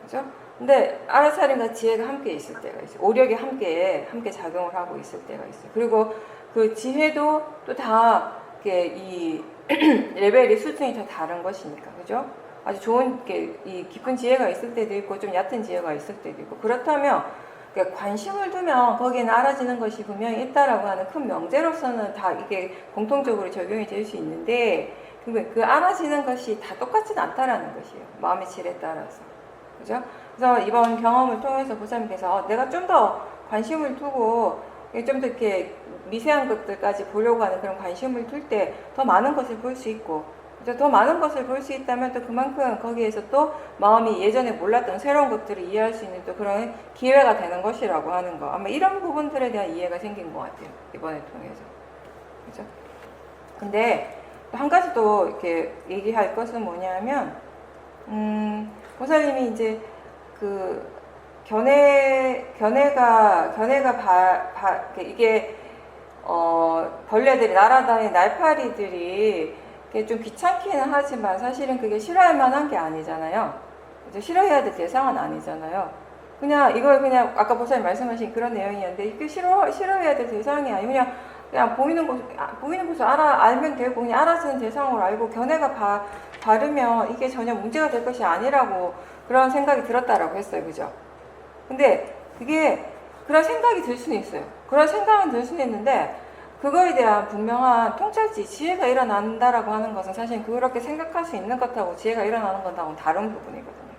그죠? 근데 알아차림과 지혜가 함께 있을 때가 있어요. 오력이 함께 작용을 하고 있을 때가 있어요. 그리고 그 지혜도 또 다 이 레벨이 수준이 다 다른 것이니까. 그죠? 아주 좋은 이 깊은 지혜가 있을 때도 있고 좀 얕은 지혜가 있을 때도 있고, 그렇다면 관심을 두면 거기에는 알아지는 것이 분명히 있다라고 하는 큰 명제로서는 다 이게 공통적으로 적용이 될 수 있는데, 그 알아지는 것이 다 똑같지는 않다라는 것이에요. 마음의 질에 따라서. 그죠? 그래서 이번 경험을 통해서 보살님께서 내가 좀 더 관심을 두고 좀 더 이렇게 미세한 것들까지 보려고 하는 그런 관심을 둘 때 더 많은 것을 볼 수 있고, 더 많은 것을 볼 수 있다면 또 그만큼 거기에서 또 마음이 예전에 몰랐던 새로운 것들을 이해할 수 있는 또 그런 기회가 되는 것이라고 하는 거, 아마 이런 부분들에 대한 이해가 생긴 것 같아요, 이번에 통해서. 그죠? 근데 한 가지 또 이렇게 얘기할 것은 뭐냐면, 보살님이 이제 그 견해가 이게 벌레들이 날아다니는 날파리들이 좀 귀찮기는 하지만 사실은 그게 싫어할 만한 게 아니잖아요. 싫어해야 될 대상은 아니잖아요. 그냥 이걸 그냥 아까 보살님 말씀하신 그런 내용이었는데, 이게 싫어해야 될 대상이 아니고 그냥 보이는 곳을 알면 되고, 그냥 알아서는 대상으로 알고 견해가 바르면 이게 전혀 문제가 될 것이 아니라고 그런 생각이 들었다라고 했어요. 그죠? 근데 그게 그런 생각이 들 수는 있어요. 그런 생각은 들 수는 있는데, 그거에 대한 분명한 통찰지, 지혜가 일어난다라고 하는 것은 사실 그렇게 생각할 수 있는 것하고 지혜가 일어나는 것하고는 다른 부분이거든요.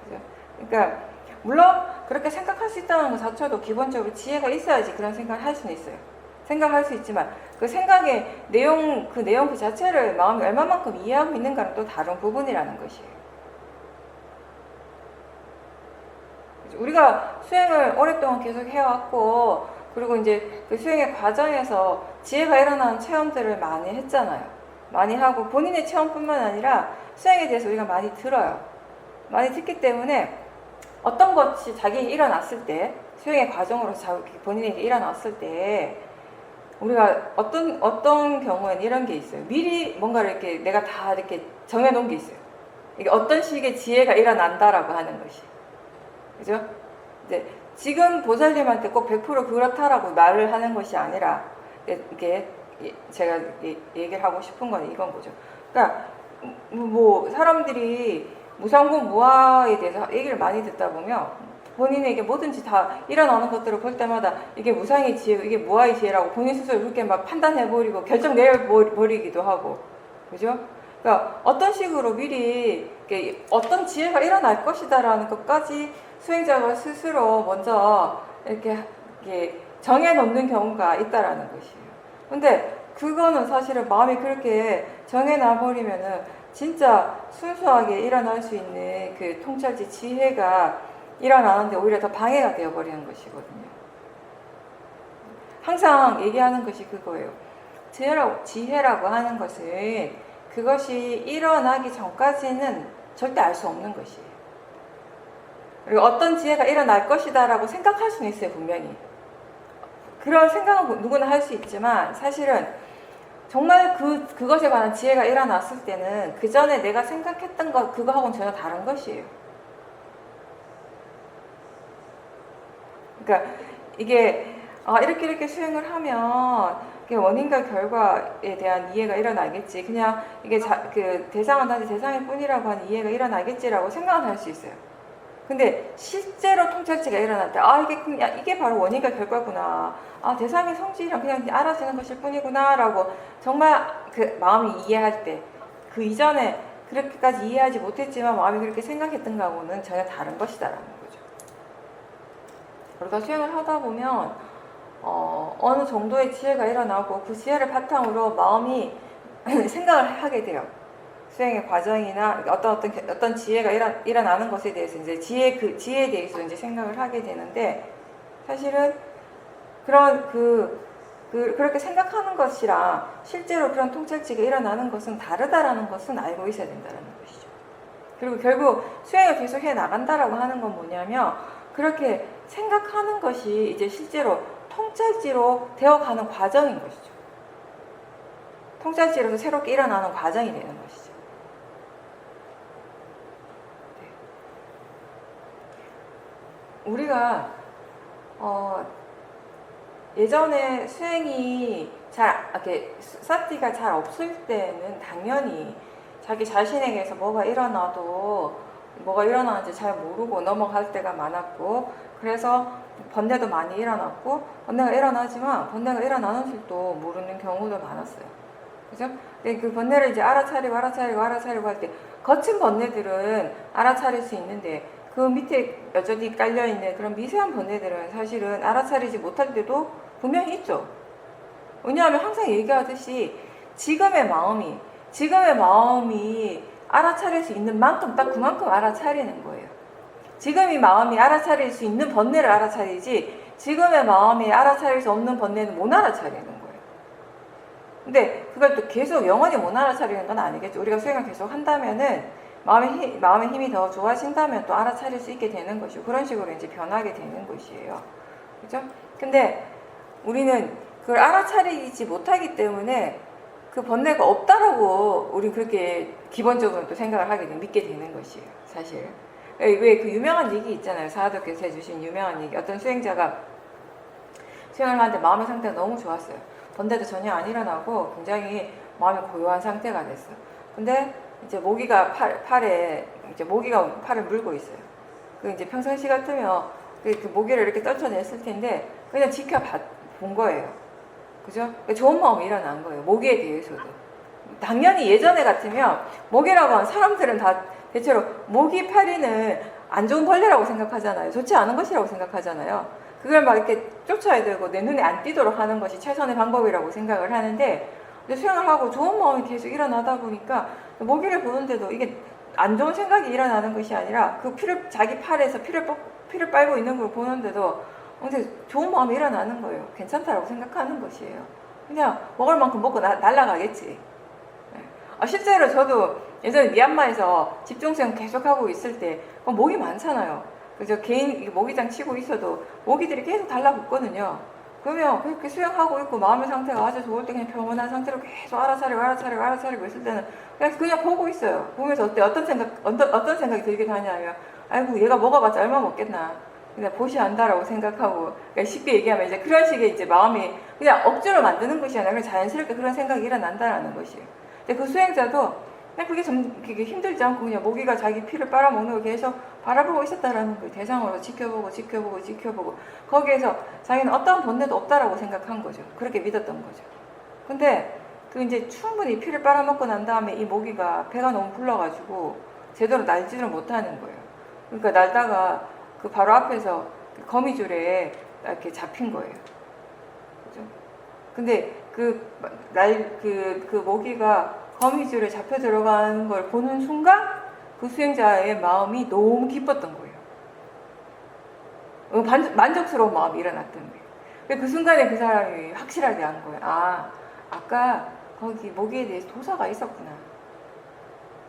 그죠? 그러니까 물론 그렇게 생각할 수 있다는 것 자체도 기본적으로 지혜가 있어야지 그런 생각을 할 수는 있어요. 생각할 수 있지만 그 생각의 내용 그 자체를 마음이 얼마만큼 이해하고 있는가는 또 다른 부분이라는 것이에요. 우리가 수행을 오랫동안 계속 해왔고, 그리고 이제 그 수행의 과정에서 지혜가 일어나는 체험들을 많이 했잖아요. 많이 하고 본인의 체험뿐만 아니라 수행에 대해서 우리가 많이 들어요. 많이 듣기 때문에 어떤 것이 자기에게 일어났을 때, 수행의 과정으로서 본인에게 일어났을 때 우리가 어떤 경우에는 이런 게 있어요. 미리 뭔가를 이렇게 내가 다 이렇게 정해놓은 게 있어요. 이게 어떤 식의 지혜가 일어난다라고 하는 것이. 그죠? 이제 지금 보살님한테 꼭 100% 그렇다라고 말을 하는 것이 아니라, 이게 제가 얘기를 하고 싶은 건 이건 거죠. 그러니까 뭐 사람들이 무상고 무아에 대해서 얘기를 많이 듣다 보면 본인에게 뭐든지 다 일어나는 것들을 볼 때마다 이게 무상의 지혜, 이게 무아의 지혜라고 본인 스스로 그렇게 막 판단해버리고 결정 내버리기도 하고, 그죠? 그러니까 어떤 식으로 미리 어떤 지혜가 일어날 것이다라는 것까지 수행자가 스스로 먼저 이렇게 정해놓는 경우가 있다라는 것이에요. 근데 그거는 사실은 마음이 그렇게 정해놔버리면은 진짜 순수하게 일어날 수 있는 그 통찰지 지혜가 일어나는데 오히려 더 방해가 되어버리는 것이거든요. 항상 얘기하는 것이 그거예요. 지혜라고 하는 것은 그것이 일어나기 전까지는 절대 알 수 없는 것이에요. 그리고 어떤 지혜가 일어날 것이다 라고 생각할 수는 있어요, 분명히. 그런 생각은 누구나 할 수 있지만 사실은 정말 그것에 관한 지혜가 일어났을 때는 그 전에 내가 생각했던 것, 그거하고는 전혀 다른 것이에요. 그러니까 이게 이렇게 수행을 하면 원인과 결과에 대한 이해가 일어나겠지. 그냥 이게 그 대상은 단지 대상일 뿐이라고 하는 이해가 일어나겠지라고 생각은 할 수 있어요. 근데 실제로 통찰지가 일어날 때 이게 바로 원인과 결과구나. 대상의 성질이랑 그냥 알아지는 것일 뿐이구나 라고 정말 그 마음이 이해할 때, 그 이전에 그렇게까지 이해하지 못했지만 마음이 그렇게 생각했던 거하고는 전혀 다른 것이다라는 거죠. 우리가 수행을 하다 보면 어느 정도의 지혜가 일어나고 그 지혜를 바탕으로 마음이 생각을 하게 돼요. 수행의 과정이나 어떤 지혜가 일어나는 것에 대해서 이제 지혜에 대해서 이제 생각을 하게 되는데, 사실은 그렇게 생각하는 것이랑 실제로 그런 통찰지가 일어나는 것은 다르다라는 것은 알고 있어야 된다는 것이죠. 그리고 결국 수행을 계속 해 나간다라고 하는 건 뭐냐면, 그렇게 생각하는 것이 이제 실제로 통찰지로 되어가는 과정인 것이죠. 통찰지로서 새롭게 일어나는 과정이 되는 것이죠. 우리가 예전에 수행이 사티가 잘 없을 때는 당연히 자기 자신에게서 뭐가 일어나는지 잘 모르고 넘어갈 때가 많았고, 그래서 번뇌도 많이 일어났고, 번뇌가 일어나지만 번뇌가 일어나는 줄도 모르는 경우도 많았어요. 그죠? 근데 그 번뇌를 이제 알아차리고 할 때 거친 번뇌들은 알아차릴 수 있는데, 그 밑에 여전히 깔려있는 그런 미세한 번뇌들은 사실은 알아차리지 못할 때도 분명히 있죠. 왜냐하면 항상 얘기하듯이 지금의 마음이 알아차릴 수 있는 만큼 딱 그만큼 알아차리는 거예요. 지금 이 마음이 알아차릴 수 있는 번뇌를 알아차리지, 지금의 마음이 알아차릴 수 없는 번뇌는 못 알아차리는 거예요. 근데 그걸 또 계속 영원히 못 알아차리는 건 아니겠죠. 우리가 수행을 계속 한다면은 마음의 힘이 더 좋아진다면 또 알아차릴 수 있게 되는 것이고, 그런 식으로 이제 변하게 되는 것이에요. 그죠? 근데 우리는 그걸 알아차리지 못하기 때문에 그 번뇌가 없다라고 우리는 그렇게 기본적으로 또 생각을 하게 믿게 되는 것이에요, 사실. 왜 그 유명한 얘기 있잖아요. 사하도께서 해주신 유명한 얘기. 어떤 수행자가 수행을 하는데 마음의 상태가 너무 좋았어요. 번뇌도 전혀 안 일어나고 굉장히 마음이 고요한 상태가 됐어요. 근데 이제 모기가 팔에 팔을 물고 있어요. 그 이제 평상시 같으면 그 모기를 이렇게 떨쳐냈을 텐데 그냥 지켜본 거예요. 그죠? 좋은 마음이 일어난 거예요. 모기에 대해서도. 당연히 예전에 같으면 모기라고 하는 사람들은 다 대체로 모기 파리는 안 좋은 벌레라고 생각하잖아요. 좋지 않은 것이라고 생각하잖아요. 그걸 막 이렇게 쫓아야 되고 내 눈에 안 띄도록 하는 것이 최선의 방법이라고 생각을 하는데, 수행을 하고 좋은 마음이 계속 일어나다 보니까 모기를 보는데도 이게 안 좋은 생각이 일어나는 것이 아니라 자기 팔에서 피를 빨고 있는 걸 보는데도 근데 좋은 마음이 일어나는 거예요. 괜찮다라고 생각하는 것이에요. 그냥 먹을 만큼 먹고 날아가겠지. 실제로 저도 예전에 미얀마에서 집중수행 계속하고 있을 때 모기 많잖아요. 그래서 개인 모기장 치고 있어도 모기들이 계속 달라붙거든요. 그러면 그렇게 수행하고 있고 마음의 상태가 아주 좋을 때 그냥 평온한 상태로 계속 알아차리고 있을 때는 그냥 보고 있어요. 보면서 어떤 생각이 들긴 하냐면, 아이고 얘가 먹어봤자 얼마 먹겠나. 그냥 보시한다라고 생각하고, 그러니까 쉽게 얘기하면 이제 그런 식의 이제 마음이 그냥 억지로 만드는 것이 아니라 그냥 자연스럽게 그런 생각이 일어난다라는 것이에요. 근데 그 수행자도 그냥 그게 힘들지 않고 그냥 모기가 자기 피를 빨아먹는 걸 계속 바라보고 있었다라는 거예요. 대상으로 지켜보고 거기에서 자기는 어떠한 번뇌도 없다라고 생각한 거죠. 그렇게 믿었던 거죠. 근데 그 이제 충분히 피를 빨아먹고 난 다음에 이 모기가 배가 너무 불러가지고 제대로 날지를 못하는 거예요. 그러니까 날다가 그 바로 앞에서 거미줄에 이렇게 잡힌 거예요. 그죠? 근데 그 모기가 거미줄에 잡혀 들어가는 걸 보는 순간 그 수행자의 마음이 너무 기뻤던 거예요. 만족스러운 마음이 일어났던 거예요. 그 순간에 그 사람이 확실하게 안 거예요. 아까 거기 모기에 대해서 도사가 있었구나.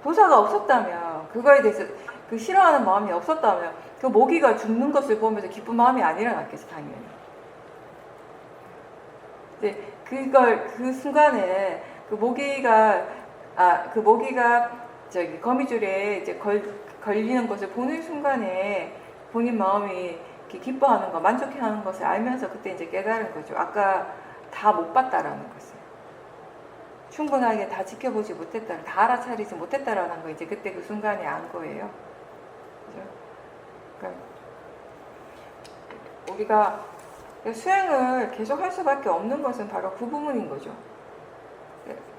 도사가 없었다면, 그거에 대해서 그 싫어하는 마음이 없었다면 그 모기가 죽는 것을 보면서 기쁜 마음이 안 일어났겠어, 당연히. 근데 그 순간에 그 모기가 저기 거미줄에 이제 걸리는 것을 보는 순간에 본인 마음이 이렇게 기뻐하는 거, 만족해하는 것을 알면서 그때 이제 깨달은 거죠. 아까 다 못 봤다라는 것을. 충분하게 다 지켜보지 못했다, 다 알아차리지 못했다라는 거 이제 그때 그 순간에 안 거예요. 그죠? 그러니까 우리가 수행을 계속 할 수밖에 없는 것은 바로 그 부분인 거죠.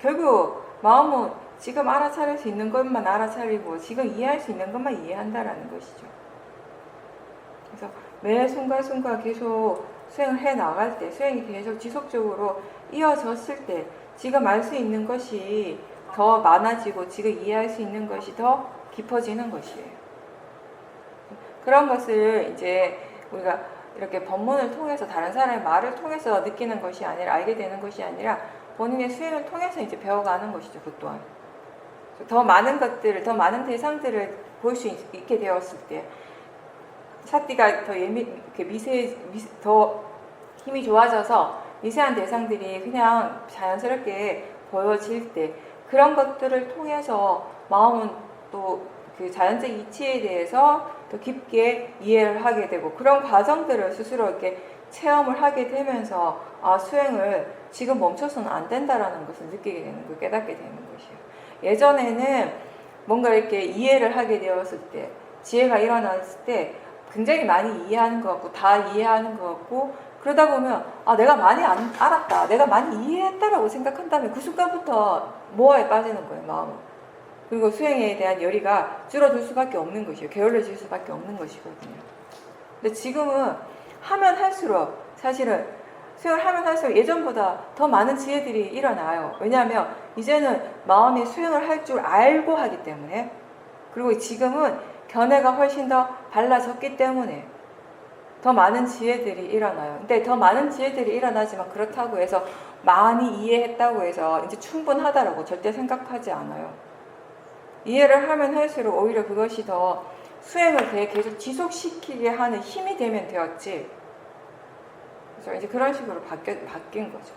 결국 마음은 지금 알아차릴 수 있는 것만 알아차리고 지금 이해할 수 있는 것만 이해한다라는 것이죠. 그래서 매 순간순간 계속 수행을 해 나갈 때, 수행이 계속 지속적으로 이어졌을 때 지금 알 수 있는 것이 더 많아지고 지금 이해할 수 있는 것이 더 깊어지는 것이에요. 그런 것을 이제 우리가 이렇게 법문을 통해서 다른 사람의 말을 통해서 느끼는 것이 아니라, 알게 되는 것이 아니라 본인의 수행을 통해서 이제 배워가는 것이죠. 그 또한 더 많은 것들을, 더 많은 대상들을 볼 수 있게 되었을 때, 사띠가 더 더 힘이 좋아져서 미세한 대상들이 그냥 자연스럽게 보여질 때, 그런 것들을 통해서 마음은 또 그 자연적 이치에 대해서 더 깊게 이해를 하게 되고, 그런 과정들을 스스로 이렇게 체험을 하게 되면서 수행을 지금 멈춰서는 안 된다라는 것을 느끼게 되는 거, 깨닫게 되는 것이에요. 예전에는 뭔가 이렇게 이해를 하게 되었을 때, 지혜가 일어났을 때 굉장히 많이 이해하는 것 같고, 다 이해하는 것 같고, 그러다 보면 내가 많이 알았다, 내가 많이 이해했다라고 생각한다면 그 순간부터 모아에 빠지는 거예요, 마음은. 그리고 수행에 대한 열의가 줄어들 수밖에 없는 것이에요. 게을러질 수밖에 없는 것이거든요. 근데 지금은 하면 할수록, 사실은 수행을 하면 할수록 예전보다 더 많은 지혜들이 일어나요. 왜냐하면 이제는 마음이 수행을 할 줄 알고 하기 때문에, 그리고 지금은 견해가 훨씬 더 발라졌기 때문에 더 많은 지혜들이 일어나요. 근데 더 많은 지혜들이 일어나지만 그렇다고 해서 많이 이해했다고 해서 이제 충분하다라고 절대 생각하지 않아요. 이해를 하면 할수록 오히려 그것이 더 수행을 계속 지속시키게 하는 힘이 되면 되었지. 그래서 이제 그런 식으로 바뀐 거죠.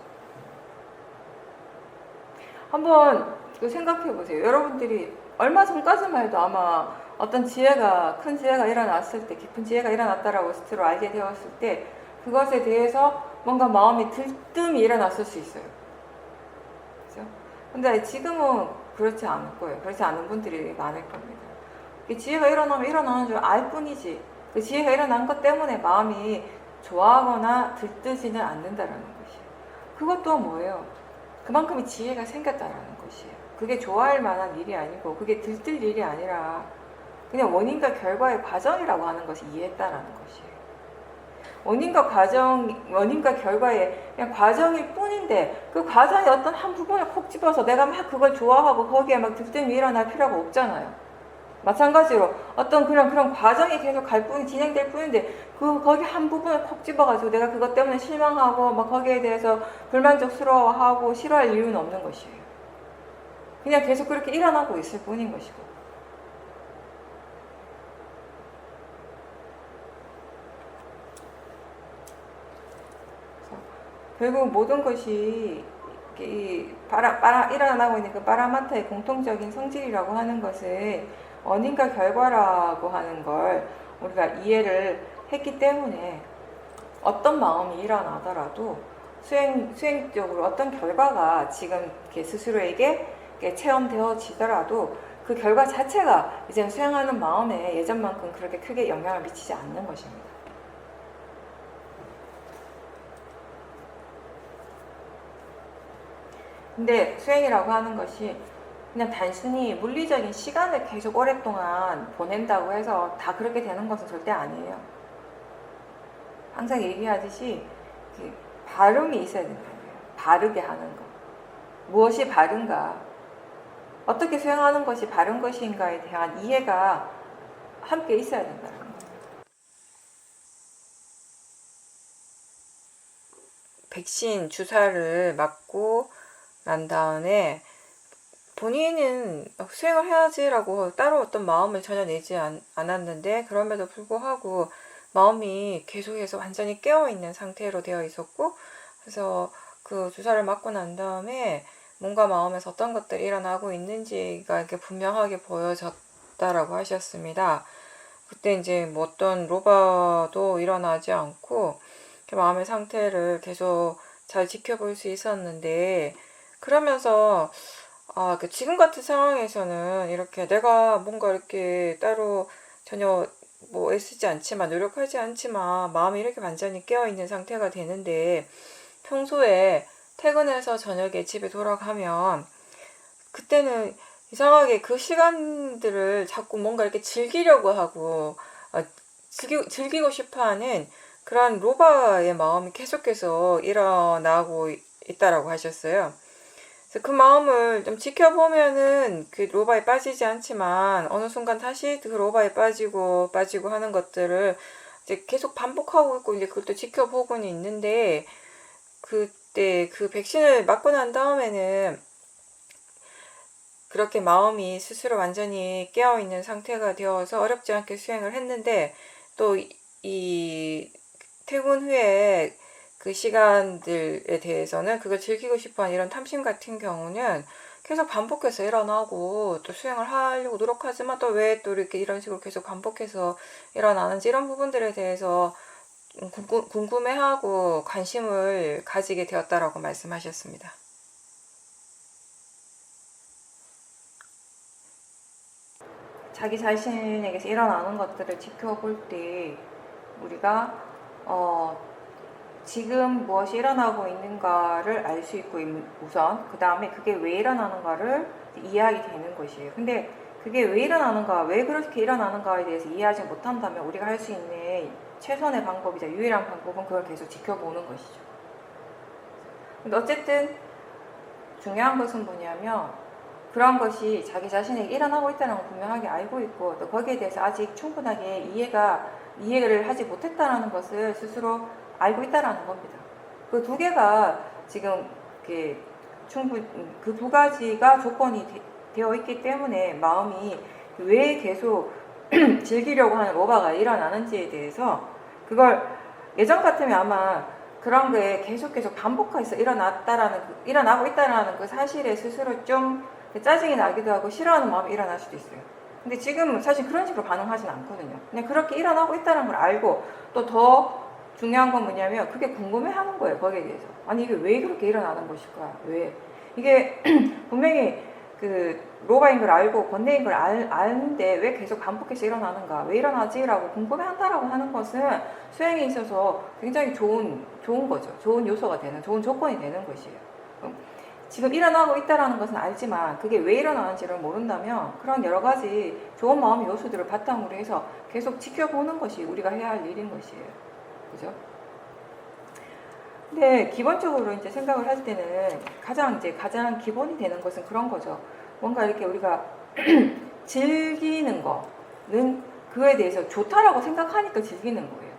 한번 생각해 보세요. 여러분들이 얼마 전까지만 해도 아마 어떤 지혜가, 큰 지혜가 일어났을 때, 깊은 지혜가 일어났다라고 스스로 알게 되었을 때, 그것에 대해서 뭔가 마음이 들뜸이 일어났을 수 있어요. 그죠? 근데 지금은 그렇지 않을 거예요. 그렇지 않은 분들이 많을 겁니다. 지혜가 일어나면 일어나는 줄 알 뿐이지, 그 지혜가 일어난 것 때문에 마음이 좋아하거나 들뜨지는 않는다라는 것이에요. 그것도 뭐예요? 그만큼의 지혜가 생겼다라는 것이에요. 그게 좋아할 만한 일이 아니고, 그게 들뜰 일이 아니라 그냥 원인과 결과의 과정이라고 하는 것을 이해했다라는 것이에요. 원인과 결과의 그냥 과정일 뿐인데, 그 과정의 어떤 한 부분을 콕 집어서 내가 막 그걸 좋아하고 거기에 막 들뜸이 일어날 필요가 없잖아요. 마찬가지로 어떤 그런 과정이 계속 진행될 뿐인데, 거기 한 부분을 콕 집어가지고 내가 그것 때문에 실망하고 막 거기에 대해서 불만족스러워하고 싫어할 이유는 없는 것이에요. 그냥 계속 그렇게 일어나고 있을 뿐인 것이고. 결국 모든 것이 일어나고 있는 그 파라마타의 공통적인 성질이라고 하는 것을 원인과 결과라고 하는 걸 우리가 이해를 했기 때문에 어떤 마음이 일어나더라도 수행적으로 어떤 결과가 지금 이렇게 스스로에게 이렇게 체험되어지더라도 그 결과 자체가 이제 수행하는 마음에 예전만큼 그렇게 크게 영향을 미치지 않는 것입니다. 근데 수행이라고 하는 것이 그냥 단순히 물리적인 시간을 계속 오랫동안 보낸다고 해서 다 그렇게 되는 것은 절대 아니에요. 항상 얘기하듯이 발음이 있어야 된다는 거예요. 바르게 하는 것. 무엇이 바른가? 어떻게 수행하는 것이 바른 것인가에 대한 이해가 함께 있어야 된다는 거예요. 백신 주사를 맞고 난 다음에 본인은 수행을 해야지라고 따로 어떤 마음을 전혀 내지 않았는데 그럼에도 불구하고 마음이 계속해서 완전히 깨어있는 상태로 되어 있었고 그래서 그 주사를 맞고 난 다음에 뭔가 마음에서 어떤 것들이 일어나고 있는지가 이렇게 분명하게 보여졌다라고 하셨습니다. 그때 이제 뭐 어떤 로바도 일어나지 않고 마음의 상태를 계속 잘 지켜볼 수 있었는데 그러면서 지금 같은 상황에서는 이렇게 내가 뭔가 이렇게 따로 전혀 뭐 애쓰지 않지만 노력하지 않지만 마음이 이렇게 완전히 깨어있는 상태가 되는데 평소에 퇴근해서 저녁에 집에 돌아가면 그때는 이상하게 그 시간들을 자꾸 뭔가 이렇게 즐기려고 하고 즐기고 싶어하는 그런 로바의 마음이 계속해서 일어나고 있다라고 하셨어요. 그래서 그 마음을 좀 지켜보면은 그 로바에 빠지지 않지만 어느 순간 다시 그 로바에 빠지고 하는 것들을 이제 계속 반복하고 있고 이제 그것도 지켜보고는 있는데 그때 그 백신을 맞고 난 다음에는 그렇게 마음이 스스로 완전히 깨어있는 상태가 되어서 어렵지 않게 수행을 했는데 또 이 퇴근 후에 그 시간들에 대해서는 그걸 즐기고 싶어하는 이런 탐심 같은 경우는 계속 반복해서 일어나고 또 수행을 하려고 노력하지만 또 왜 또 이렇게 이런 식으로 계속 반복해서 일어나는지 이런 부분들에 대해서 궁금해하고 관심을 가지게 되었다라고 말씀하셨습니다. 자기 자신에게서 일어나는 것들을 지켜볼 때 우리가 지금 무엇이 일어나고 있는가를 알 수 있고 우선 그 다음에 그게 왜 일어나는가를 이해하게 되는 것이에요. 근데 그게 왜 일어나는가, 왜 그렇게 일어나는가에 대해서 이해하지 못한다면 우리가 할 수 있는 최선의 방법이자 유일한 방법은 그걸 계속 지켜보는 것이죠. 근데 어쨌든 중요한 것은 뭐냐면 그런 것이 자기 자신에게 일어나고 있다는 걸 분명하게 알고 있고 또 거기에 대해서 아직 충분하게 이해를 하지 못했다는 것을 스스로 알고 있다는 겁니다. 그 두 개가 지금 그 두 가지가 조건이 되어 있기 때문에 마음이 왜 계속 즐기려고 하는 로바가 일어나는지에 대해서 그걸 예전 같으면 아마 그런 거에 계속 반복해서 일어나고 있다라는 그 사실에 스스로 좀 짜증이 나기도 하고 싫어하는 마음이 일어날 수도 있어요. 근데 지금은 사실 그런 식으로 반응하진 않거든요. 그냥 그렇게 일어나고 있다는 걸 알고 또 더 중요한 건 뭐냐면 그게 궁금해하는 거예요. 거기에 대해서. 아니 이게 왜 그렇게 일어나는 것일까? 왜? 이게 분명히 그 로바인 걸 알고 번뇌인 걸 아는데 왜 계속 반복해서 일어나는가? 왜 일어나지? 라고 궁금해한다라고 하는 것은 수행에 있어서 굉장히 좋은 거죠. 좋은 요소가 되는, 좋은 조건이 되는 것이에요. 지금 일어나고 있다는 것은 알지만 그게 왜 일어나는지를 모른다면 그런 여러 가지 좋은 마음의 요소들을 바탕으로 해서 계속 지켜보는 것이 우리가 해야 할 일인 것이에요. 그죠? 근데 기본적으로 이제 생각을 할 때는 가장 기본이 되는 것은 그런 거죠. 뭔가 이렇게 우리가 즐기는 거는 그거에 대해서 좋다라고 생각하니까 즐기는 거예요.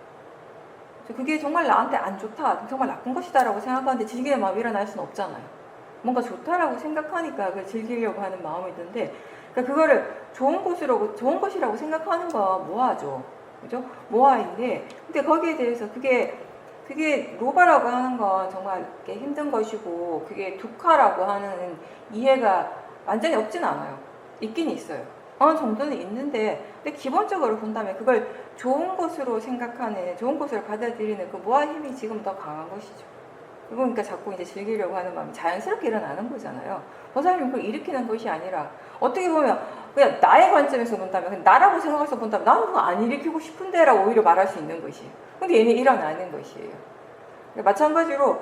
그게 정말 나한테 안 좋다, 정말 나쁜 것이다라고 생각하는데 즐기는 마음이 일어날 수는 없잖아요. 뭔가 좋다라고 생각하니까 그걸 즐기려고 하는 마음이 있는데, 그러니까 그거를 좋은 것이라고 생각하는 거 모아죠. 그죠? 모아인데, 근데 거기에 대해서 그게 로바라고 하는 건 정말 힘든 것이고, 그게 두카라고 하는 이해가 완전히 없진 않아요. 있긴 있어요. 어느 정도는 있는데, 근데 기본적으로 본다면 그걸 좋은 것으로 생각하는, 좋은 것으로 받아들이는 그 모아 힘이 지금 더 강한 것이죠. 그러니까 자꾸 이제 즐기려고 하는 마음이 자연스럽게 일어나는 거잖아요. 보살님 그걸 일으키는 것이 아니라, 어떻게 보면 그냥 나의 관점에서 본다면, 그냥 나라고 생각해서 본다면 나는 그거 안 일으키고 싶은데라고 오히려 말할 수 있는 것이에요. 근데 얘는 일어나는 것이에요. 마찬가지로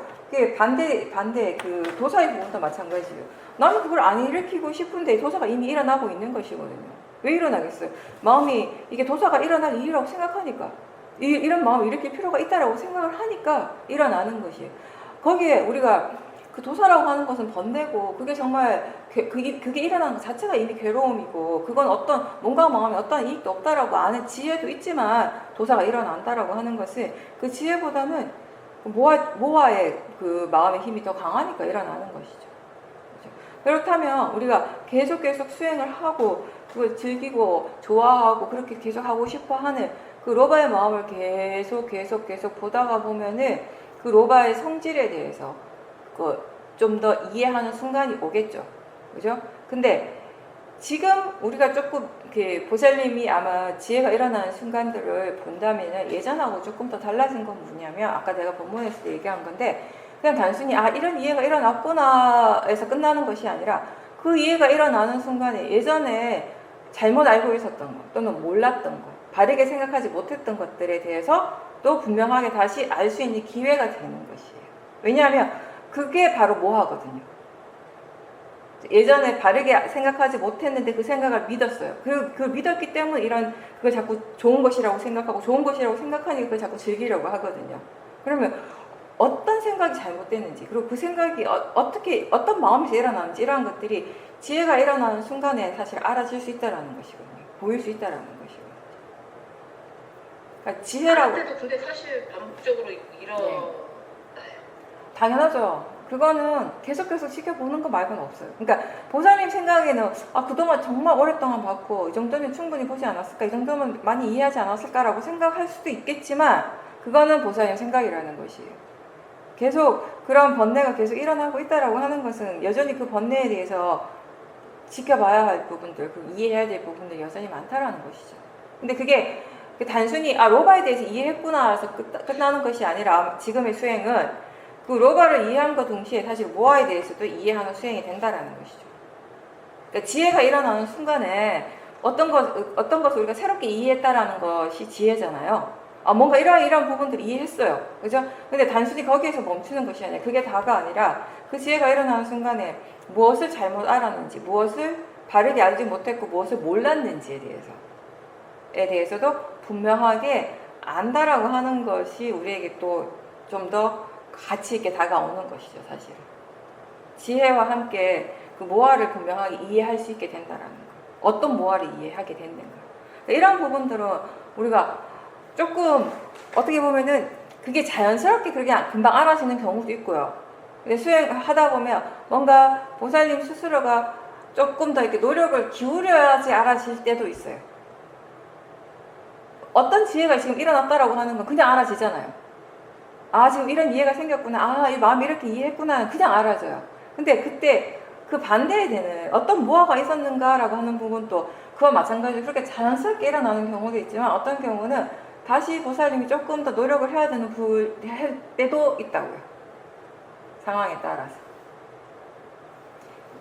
반대 그 도사의 부분도 마찬가지예요. 나는 그걸 안 일으키고 싶은데 도사가 이미 일어나고 있는 것이거든요. 왜 일어나겠어요? 마음이 이게 도사가 일어날 일이라고 생각하니까, 이런 마음을 일으킬 필요가 있다라고 생각을 하니까 일어나는 것이에요. 거기에 우리가 그 도사라고 하는 것은 번뇌고, 그게 정말 그게 일어나는 것 자체가 이미 괴로움이고, 그건 어떤 뭔가 마음에 어떤 이익도 없다라고 아는 지혜도 있지만 도사가 일어난다라고 하는 것은 그 지혜보다는 모아의 그 마음의 힘이 더 강하니까 일어나는 것이죠. 그렇죠? 그렇다면 우리가 계속 수행을 하고 그걸 즐기고 좋아하고 그렇게 계속 하고 싶어 하는 그 로바의 마음을 계속 보다가 보면은 그 로바의 성질에 대해서 좀 더 이해하는 순간이 오겠죠. 그죠? 근데 지금 우리가 조금 보살님이 아마 지혜가 일어나는 순간들을 본다면 예전하고 조금 더 달라진 건 뭐냐면, 아까 내가 본문에서 얘기한 건데, 그냥 단순히 이런 이해가 일어났구나 해서 끝나는 것이 아니라, 그 이해가 일어나는 순간에 예전에 잘못 알고 있었던 것 또는 몰랐던 것, 바르게 생각하지 못했던 것들에 대해서 또 분명하게 다시 알 수 있는 기회가 되는 것이에요. 왜냐하면 그게 바로 모하거든요. 예전에 바르게 생각하지 못했는데 그 생각을 믿었어요. 그 믿었기 때문에 그걸 자꾸 좋은 것이라고 생각하고, 좋은 것이라고 생각하니까 그걸 자꾸 즐기려고 하거든요. 그러면 어떤 생각이 잘못됐는지, 그리고 그 생각이 어떤 마음에서 일어나는지, 이러한 것들이 지혜가 일어나는 순간에 사실 알아질 수 있다는 것이거든요. 보일 수 있다는 것이거든요. 그러니까 지혜라고. 근데 사실 반복적으로 일어나요. 당연하죠. 그거는 계속 지켜보는 거 말고는 없어요. 그러니까 보살님 생각에는 그동안 정말 오랫동안 봤고 이 정도면 충분히 보지 않았을까, 이 정도면 많이 이해하지 않았을까라고 생각할 수도 있겠지만, 그거는 보살님 생각이라는 것이에요. 계속 그런 번뇌가 계속 일어나고 있다라고 하는 것은 여전히 그 번뇌에 대해서 지켜봐야 할 부분들, 이해해야 될 부분들이 여전히 많다라는 것이죠. 근데 그게 단순히 로바에 대해서 이해했구나 해서 끝나는 것이 아니라, 지금의 수행은 그 로바를 이해함과 동시에 사실 모아에 대해서도 이해하는 수행이 된다라는 것이죠. 그러니까 지혜가 일어나는 순간에 어떤 것을 우리가 새롭게 이해했다라는 것이 지혜잖아요. 뭔가 이러한 부분들을 이해했어요. 그죠? 근데 단순히 거기에서 멈추는 것이 아니라, 그게 다가 아니라 그 지혜가 일어나는 순간에 무엇을 잘못 알았는지, 무엇을 바르게 알지 못했고 무엇을 몰랐는지에 대해서도 분명하게 안다라고 하는 것이 우리에게 또 좀 더 가치 있게 다가오는 것이죠, 사실은. 지혜와 함께 그 모아를 분명하게 이해할 수 있게 된다라는 거. 어떤 모아를 이해하게 됐는가. 이런 부분들은 우리가 조금 어떻게 보면은 그게 자연스럽게 그렇게 금방 알아지는 경우도 있고요. 근데 수행하다 보면 뭔가 보살님 스스로가 조금 더 이렇게 노력을 기울여야지 알아질 때도 있어요. 어떤 지혜가 지금 일어났다라고 하는 건 그냥 알아지잖아요. 지금 이런 이해가 생겼구나. 이 마음이 이렇게 이해했구나. 그냥 알아져요. 근데 그때 그 반대에 되는 어떤 모아가 있었는가라고 하는 부분도 그와 마찬가지로 그렇게 자연스럽게 일어나는 경우도 있지만, 어떤 경우는 다시 보살님이 조금 더 노력을 해야 되는 때도 있다고요. 상황에 따라서.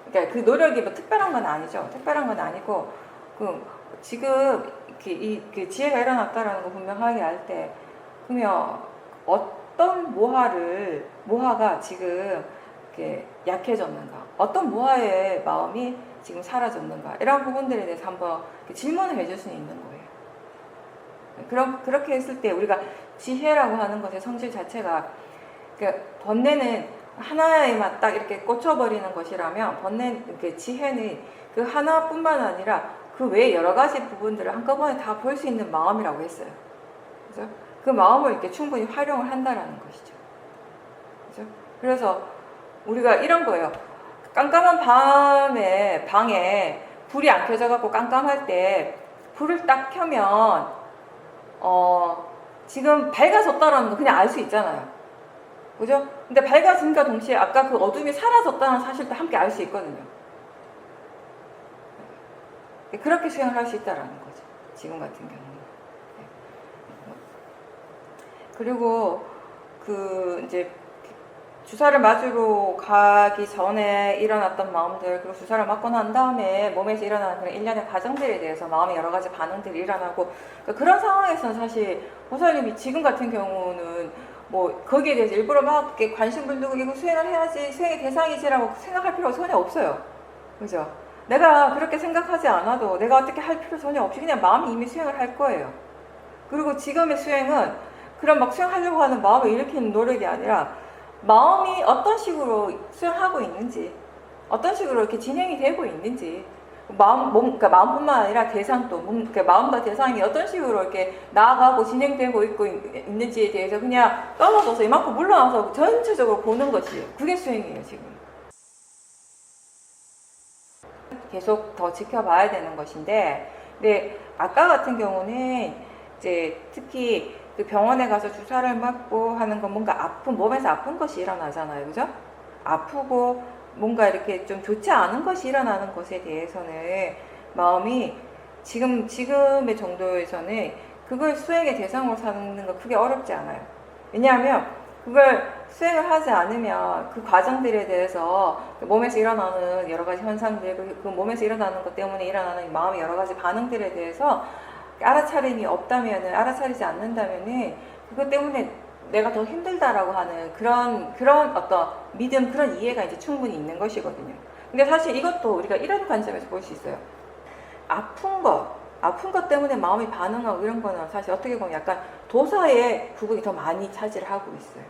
그러니까 그 노력이 뭐 특별한 건 아니죠. 특별한 건 아니고, 지금 그 지혜가 일어났다라는 거 분명하게 알 때, 그러면 어떤 모하가 지금 이렇게 약해졌는가, 어떤 모하의 마음이 지금 사라졌는가, 이런 부분들에 대해서 한번 질문을 해줄 수 있는 거예요. 그렇게 했을 때 우리가 지혜라고 하는 것의 성질 자체가, 그러니까 번뇌는 하나에만 딱 이렇게 꽂혀버리는 것이라면, 지혜는 그 하나뿐만 아니라 그 외에 여러 가지 부분들을 한꺼번에 다 볼 수 있는 마음이라고 했어요. 그죠? 그 마음을 이렇게 충분히 활용을 한다라는 것이죠. 그죠? 그래서 우리가 이런 거예요. 깜깜한 방에 불이 안 켜져갖고 깜깜할 때 불을 딱 켜면 지금 밝아졌다라는 거 그냥 알 수 있잖아요. 그죠? 근데 밝아진과 동시에 아까 그 어둠이 사라졌다는 사실도 함께 알 수 있거든요. 그렇게 수행을 할 수 있다라는 거죠. 지금 같은 경우는. 그리고 그 이제 주사를 맞으러 가기 전에 일어났던 마음들, 그리고 주사를 맞고 난 다음에 몸에서 일어나는 그런 일련의 과정들에 대해서 마음의 여러 가지 반응들이 일어나고, 그런 상황에서는 사실 보살님이 지금 같은 경우는 뭐 거기에 대해서 일부러 막 이렇게 관심을 두고 이거 수행을 해야지, 수행의 대상이지라고 생각할 필요가 전혀 없어요. 그죠? 내가 그렇게 생각하지 않아도 내가 어떻게 할 필요 전혀 없이 그냥 마음이 이미 수행을 할 거예요. 그리고 지금의 수행은 그런 막 수행하려고 하는 마음을 일으키는 노력이 아니라 마음이 어떤 식으로 수행하고 있는지, 어떤 식으로 이렇게 진행이 되고 있는지, 그러니까 마음뿐만 아니라 대상도, 그러니까 마음과 대상이 어떤 식으로 이렇게 나아가고 진행되고 있는지에 대해서 그냥 떨어져서 이만큼 물러나서 전체적으로 보는 것이, 그게 수행이에요, 지금. 계속 더 지켜봐야 되는 것인데, 근데 아까 같은 경우는 이제 특히 그 병원에 가서 주사를 맞고 하는 건 뭔가 몸에서 아픈 것이 일어나잖아요. 그죠? 아프고 뭔가 이렇게 좀 좋지 않은 것이 일어나는 것에 대해서는 마음이 지금의 정도에서는 그걸 수행의 대상으로 삼는 건 크게 어렵지 않아요. 왜냐하면 그걸 수행을 하지 않으면 그 과정들에 대해서 몸에서 일어나는 여러 가지 현상들, 그 몸에서 일어나는 것 때문에 일어나는 마음의 여러 가지 반응들에 대해서 알아차림이 없다면은, 알아차리지 않는다면은 그것 때문에 내가 더 힘들다라고 하는 그런 어떤 믿음, 그런 이해가 이제 충분히 있는 것이거든요. 근데 사실 이것도 우리가 이런 관점에서 볼 수 있어요. 아픈 것 때문에 마음이 반응하고 이런 거는 사실 어떻게 보면 약간 도사의 부분이 더 많이 차지를 하고 있어요.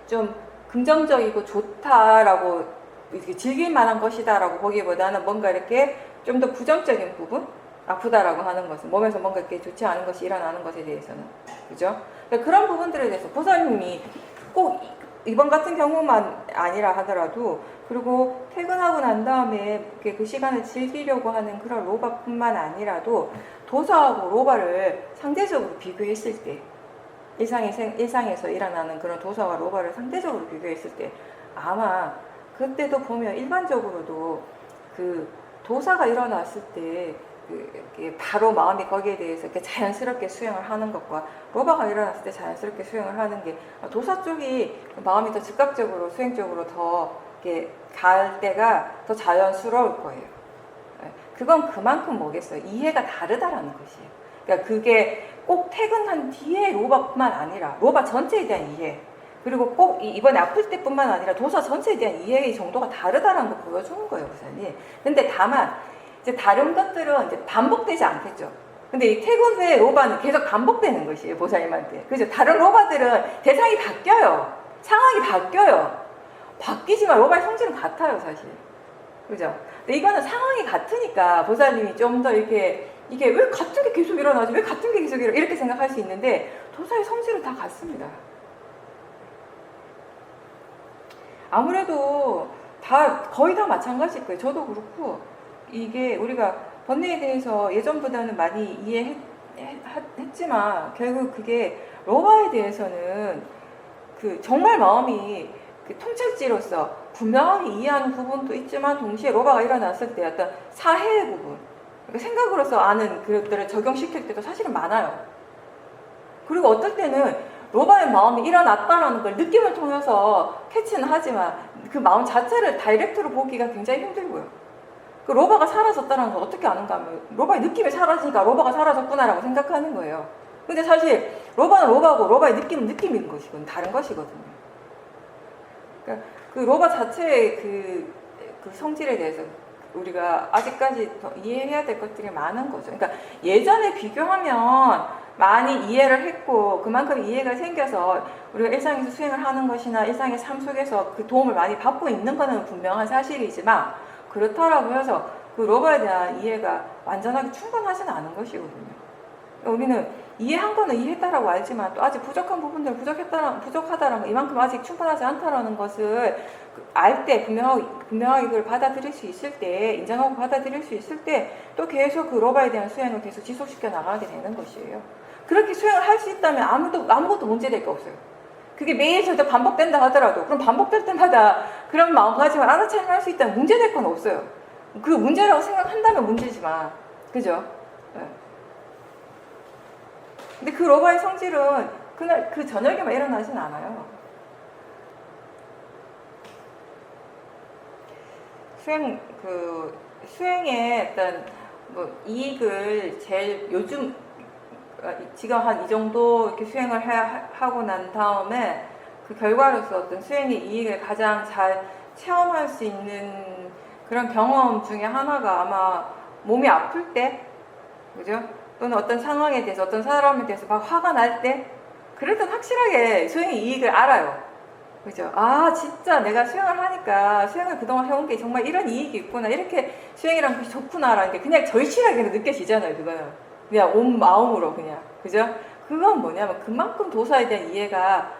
좀 긍정적이고 좋다라고 이렇게 즐길 만한 것이다라고 보기보다는 뭔가 이렇게 좀 더 부정적인 부분, 아프다라고 하는 것은 몸에서 뭔가 이렇게 좋지 않은 것이 일어나는 것에 대해서는, 그죠? 그러니까 그런 부분들에 대해서 보살님이 꼭 이번 같은 경우만 아니라 하더라도, 그리고 퇴근하고 난 다음에 그 시간을 즐기려고 하는 그런 로바뿐만 아니라도 도사하고 로바를 상대적으로 비교했을 때, 일상에서 일어나는 그런 도사와 로바를 상대적으로 비교했을 때 아마 그때도 보면 일반적으로도 그 도사가 일어났을 때 바로 마음이 거기에 대해서 이렇게 자연스럽게 수행을 하는 것과 로바가 일어났을 때 자연스럽게 수행을 하는 게, 도사 쪽이 마음이 더 즉각적으로 수행적으로 더 이렇게 갈 때가 더 자연스러울 거예요. 그건 그만큼 뭐겠어요? 이해가 다르다라는 것이에요. 그러니까 그게 꼭 퇴근한 뒤에 로바뿐만 아니라 로바 전체에 대한 이해, 그리고 꼭 이번에 아플 때뿐만 아니라 도사 전체에 대한 이해의 정도가 다르다라는 걸 보여주는 거예요, 우선이. 근데 다만 이제 다른 것들은 이제 반복되지 않겠죠. 근데 이 퇴근 후에 로바는 계속 반복되는 것이에요, 보살님한테. 그죠? 다른 로바들은 대상이 바뀌어요. 상황이 바뀌어요. 바뀌지만 로바의 성질은 같아요, 사실. 그죠? 근데 이거는 상황이 같으니까 보살님이 좀 더 이게 왜 같은 게 계속 일어나지? 왜 같은 게 계속 일어나? 이렇게 생각할 수 있는데 도사의 성질은 다 같습니다. 아무래도 거의 다 마찬가지일 거예요. 저도 그렇고, 이게 우리가 번뇌에 대해서 예전보다는 많이 이해했지만 결국 그게 로바에 대해서는 정말 마음이 통찰지로서 분명하게 이해하는 부분도 있지만 동시에 로바가 일어났을 때 어떤 사해의 부분, 그러니까 생각으로서 아는 그것들을 적용시킬 때도 사실은 많아요. 그리고 어떨 때는 로바의 마음이 일어났다라는 걸 느낌을 통해서 캐치는 하지만 그 마음 자체를 다이렉트로 보기가 굉장히 힘들고요. 그 로바가 사라졌다는 걸 어떻게 아는가 하면 로바의 느낌이 사라지니까 로바가 사라졌구나라고 생각하는 거예요. 근데 사실 로바는 로바고 로바의 느낌은 느낌인 것이고 다른 것이거든요. 그러니까 그 로바 자체의 그 성질에 대해서 우리가 아직까지 더 이해해야 될 것들이 많은 거죠. 그러니까 예전에 비교하면 많이 이해를 했고 그만큼 이해가 생겨서 우리가 일상에서 수행을 하는 것이나 일상의 삶 속에서 그 도움을 많이 받고 있는 것은 분명한 사실이지만, 그렇다라고 해서 그 로바에 대한 이해가 완전하게 충분하지는 않은 것이거든요. 우리는 이해한 거는 이해했다라고 알지만 또 아직 부족한 부분들은 부족하다라는 거, 이만큼 아직 충분하지 않다라는 것을 알 때 분명하게 그걸 받아들일 수 있을 때, 인정하고 받아들일 수 있을 때 또 계속 그 로바에 대한 수행을 계속 지속시켜 나가게 되는 것이에요. 그렇게 수행을 할 수 있다면 아무것도 문제될 게 없어요. 그게 매일 절대 반복된다 하더라도, 그럼 반복될 때마다 그런 마음가짐을 알아차림을 할 수 있다면 문제될 건 없어요. 그 문제라고 생각한다면 문제지만, 그죠? 예. 근데 그 로바의 성질은 그날 그 저녁에만 일어나진 않아요. 수행의 어떤 뭐 이익을 제일 요즘 지금 한 이 정도 이렇게 수행을 하고 난 다음에 그 결과로서 어떤 수행의 이익을 가장 잘 체험할 수 있는 그런 경험 중에 하나가 아마 몸이 아플 때, 그죠? 또는 어떤 상황에 대해서 어떤 사람에 대해서 막 화가 날 때, 그럴 땐 확실하게 수행의 이익을 알아요. 그죠? 아, 진짜 내가 수행을 하니까 수행을 그동안 해온 게 정말 이런 이익이 있구나. 이렇게 수행이란 것이 좋구나라는 게 그냥 절실하게 느껴지잖아요, 그거는. 그냥 온 마음으로 그냥. 그죠? 그건 뭐냐면 그만큼 도사에 대한 이해가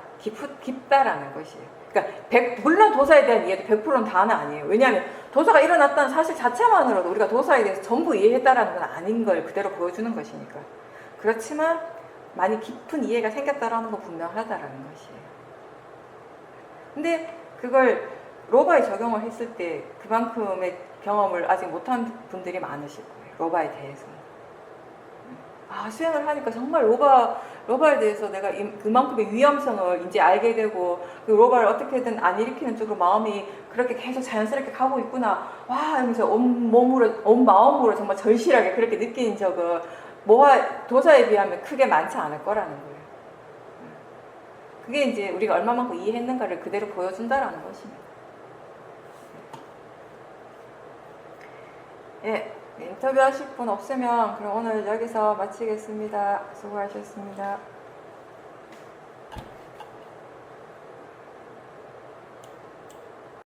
깊다라는 것이에요. 그러니까 물론 도사에 대한 이해도 100%는 다는 아니에요. 왜냐하면 도사가 일어났다는 사실 자체만으로도 우리가 도사에 대해서 전부 이해했다라는 건 아닌 걸 그대로 보여주는 것이니까. 그렇지만 많이 깊은 이해가 생겼다라는 건 분명하다라는 것이에요. 근데 그걸 로바에 적용을 했을 때 그만큼의 경험을 아직 못한 분들이 많으실 거예요. 로바에 대해서는. 아, 수행을 하니까 정말 로바에 대해서 내가 그만큼의 위험성을 이제 알게 되고, 그 로바를 어떻게든 안 일으키는 쪽으로 마음이 그렇게 계속 자연스럽게 가고 있구나. 와, 하면서 온 마음으로 정말 절실하게 그렇게 느끼는 적은 도사에 비하면 크게 많지 않을 거라는 거예요. 그게 이제 우리가 얼마만큼 이해했는가를 그대로 보여준다라는 것입니다. 예. 인터뷰 하실 분 없으면 그럼 오늘 여기서 마치겠습니다. 수고하셨습니다.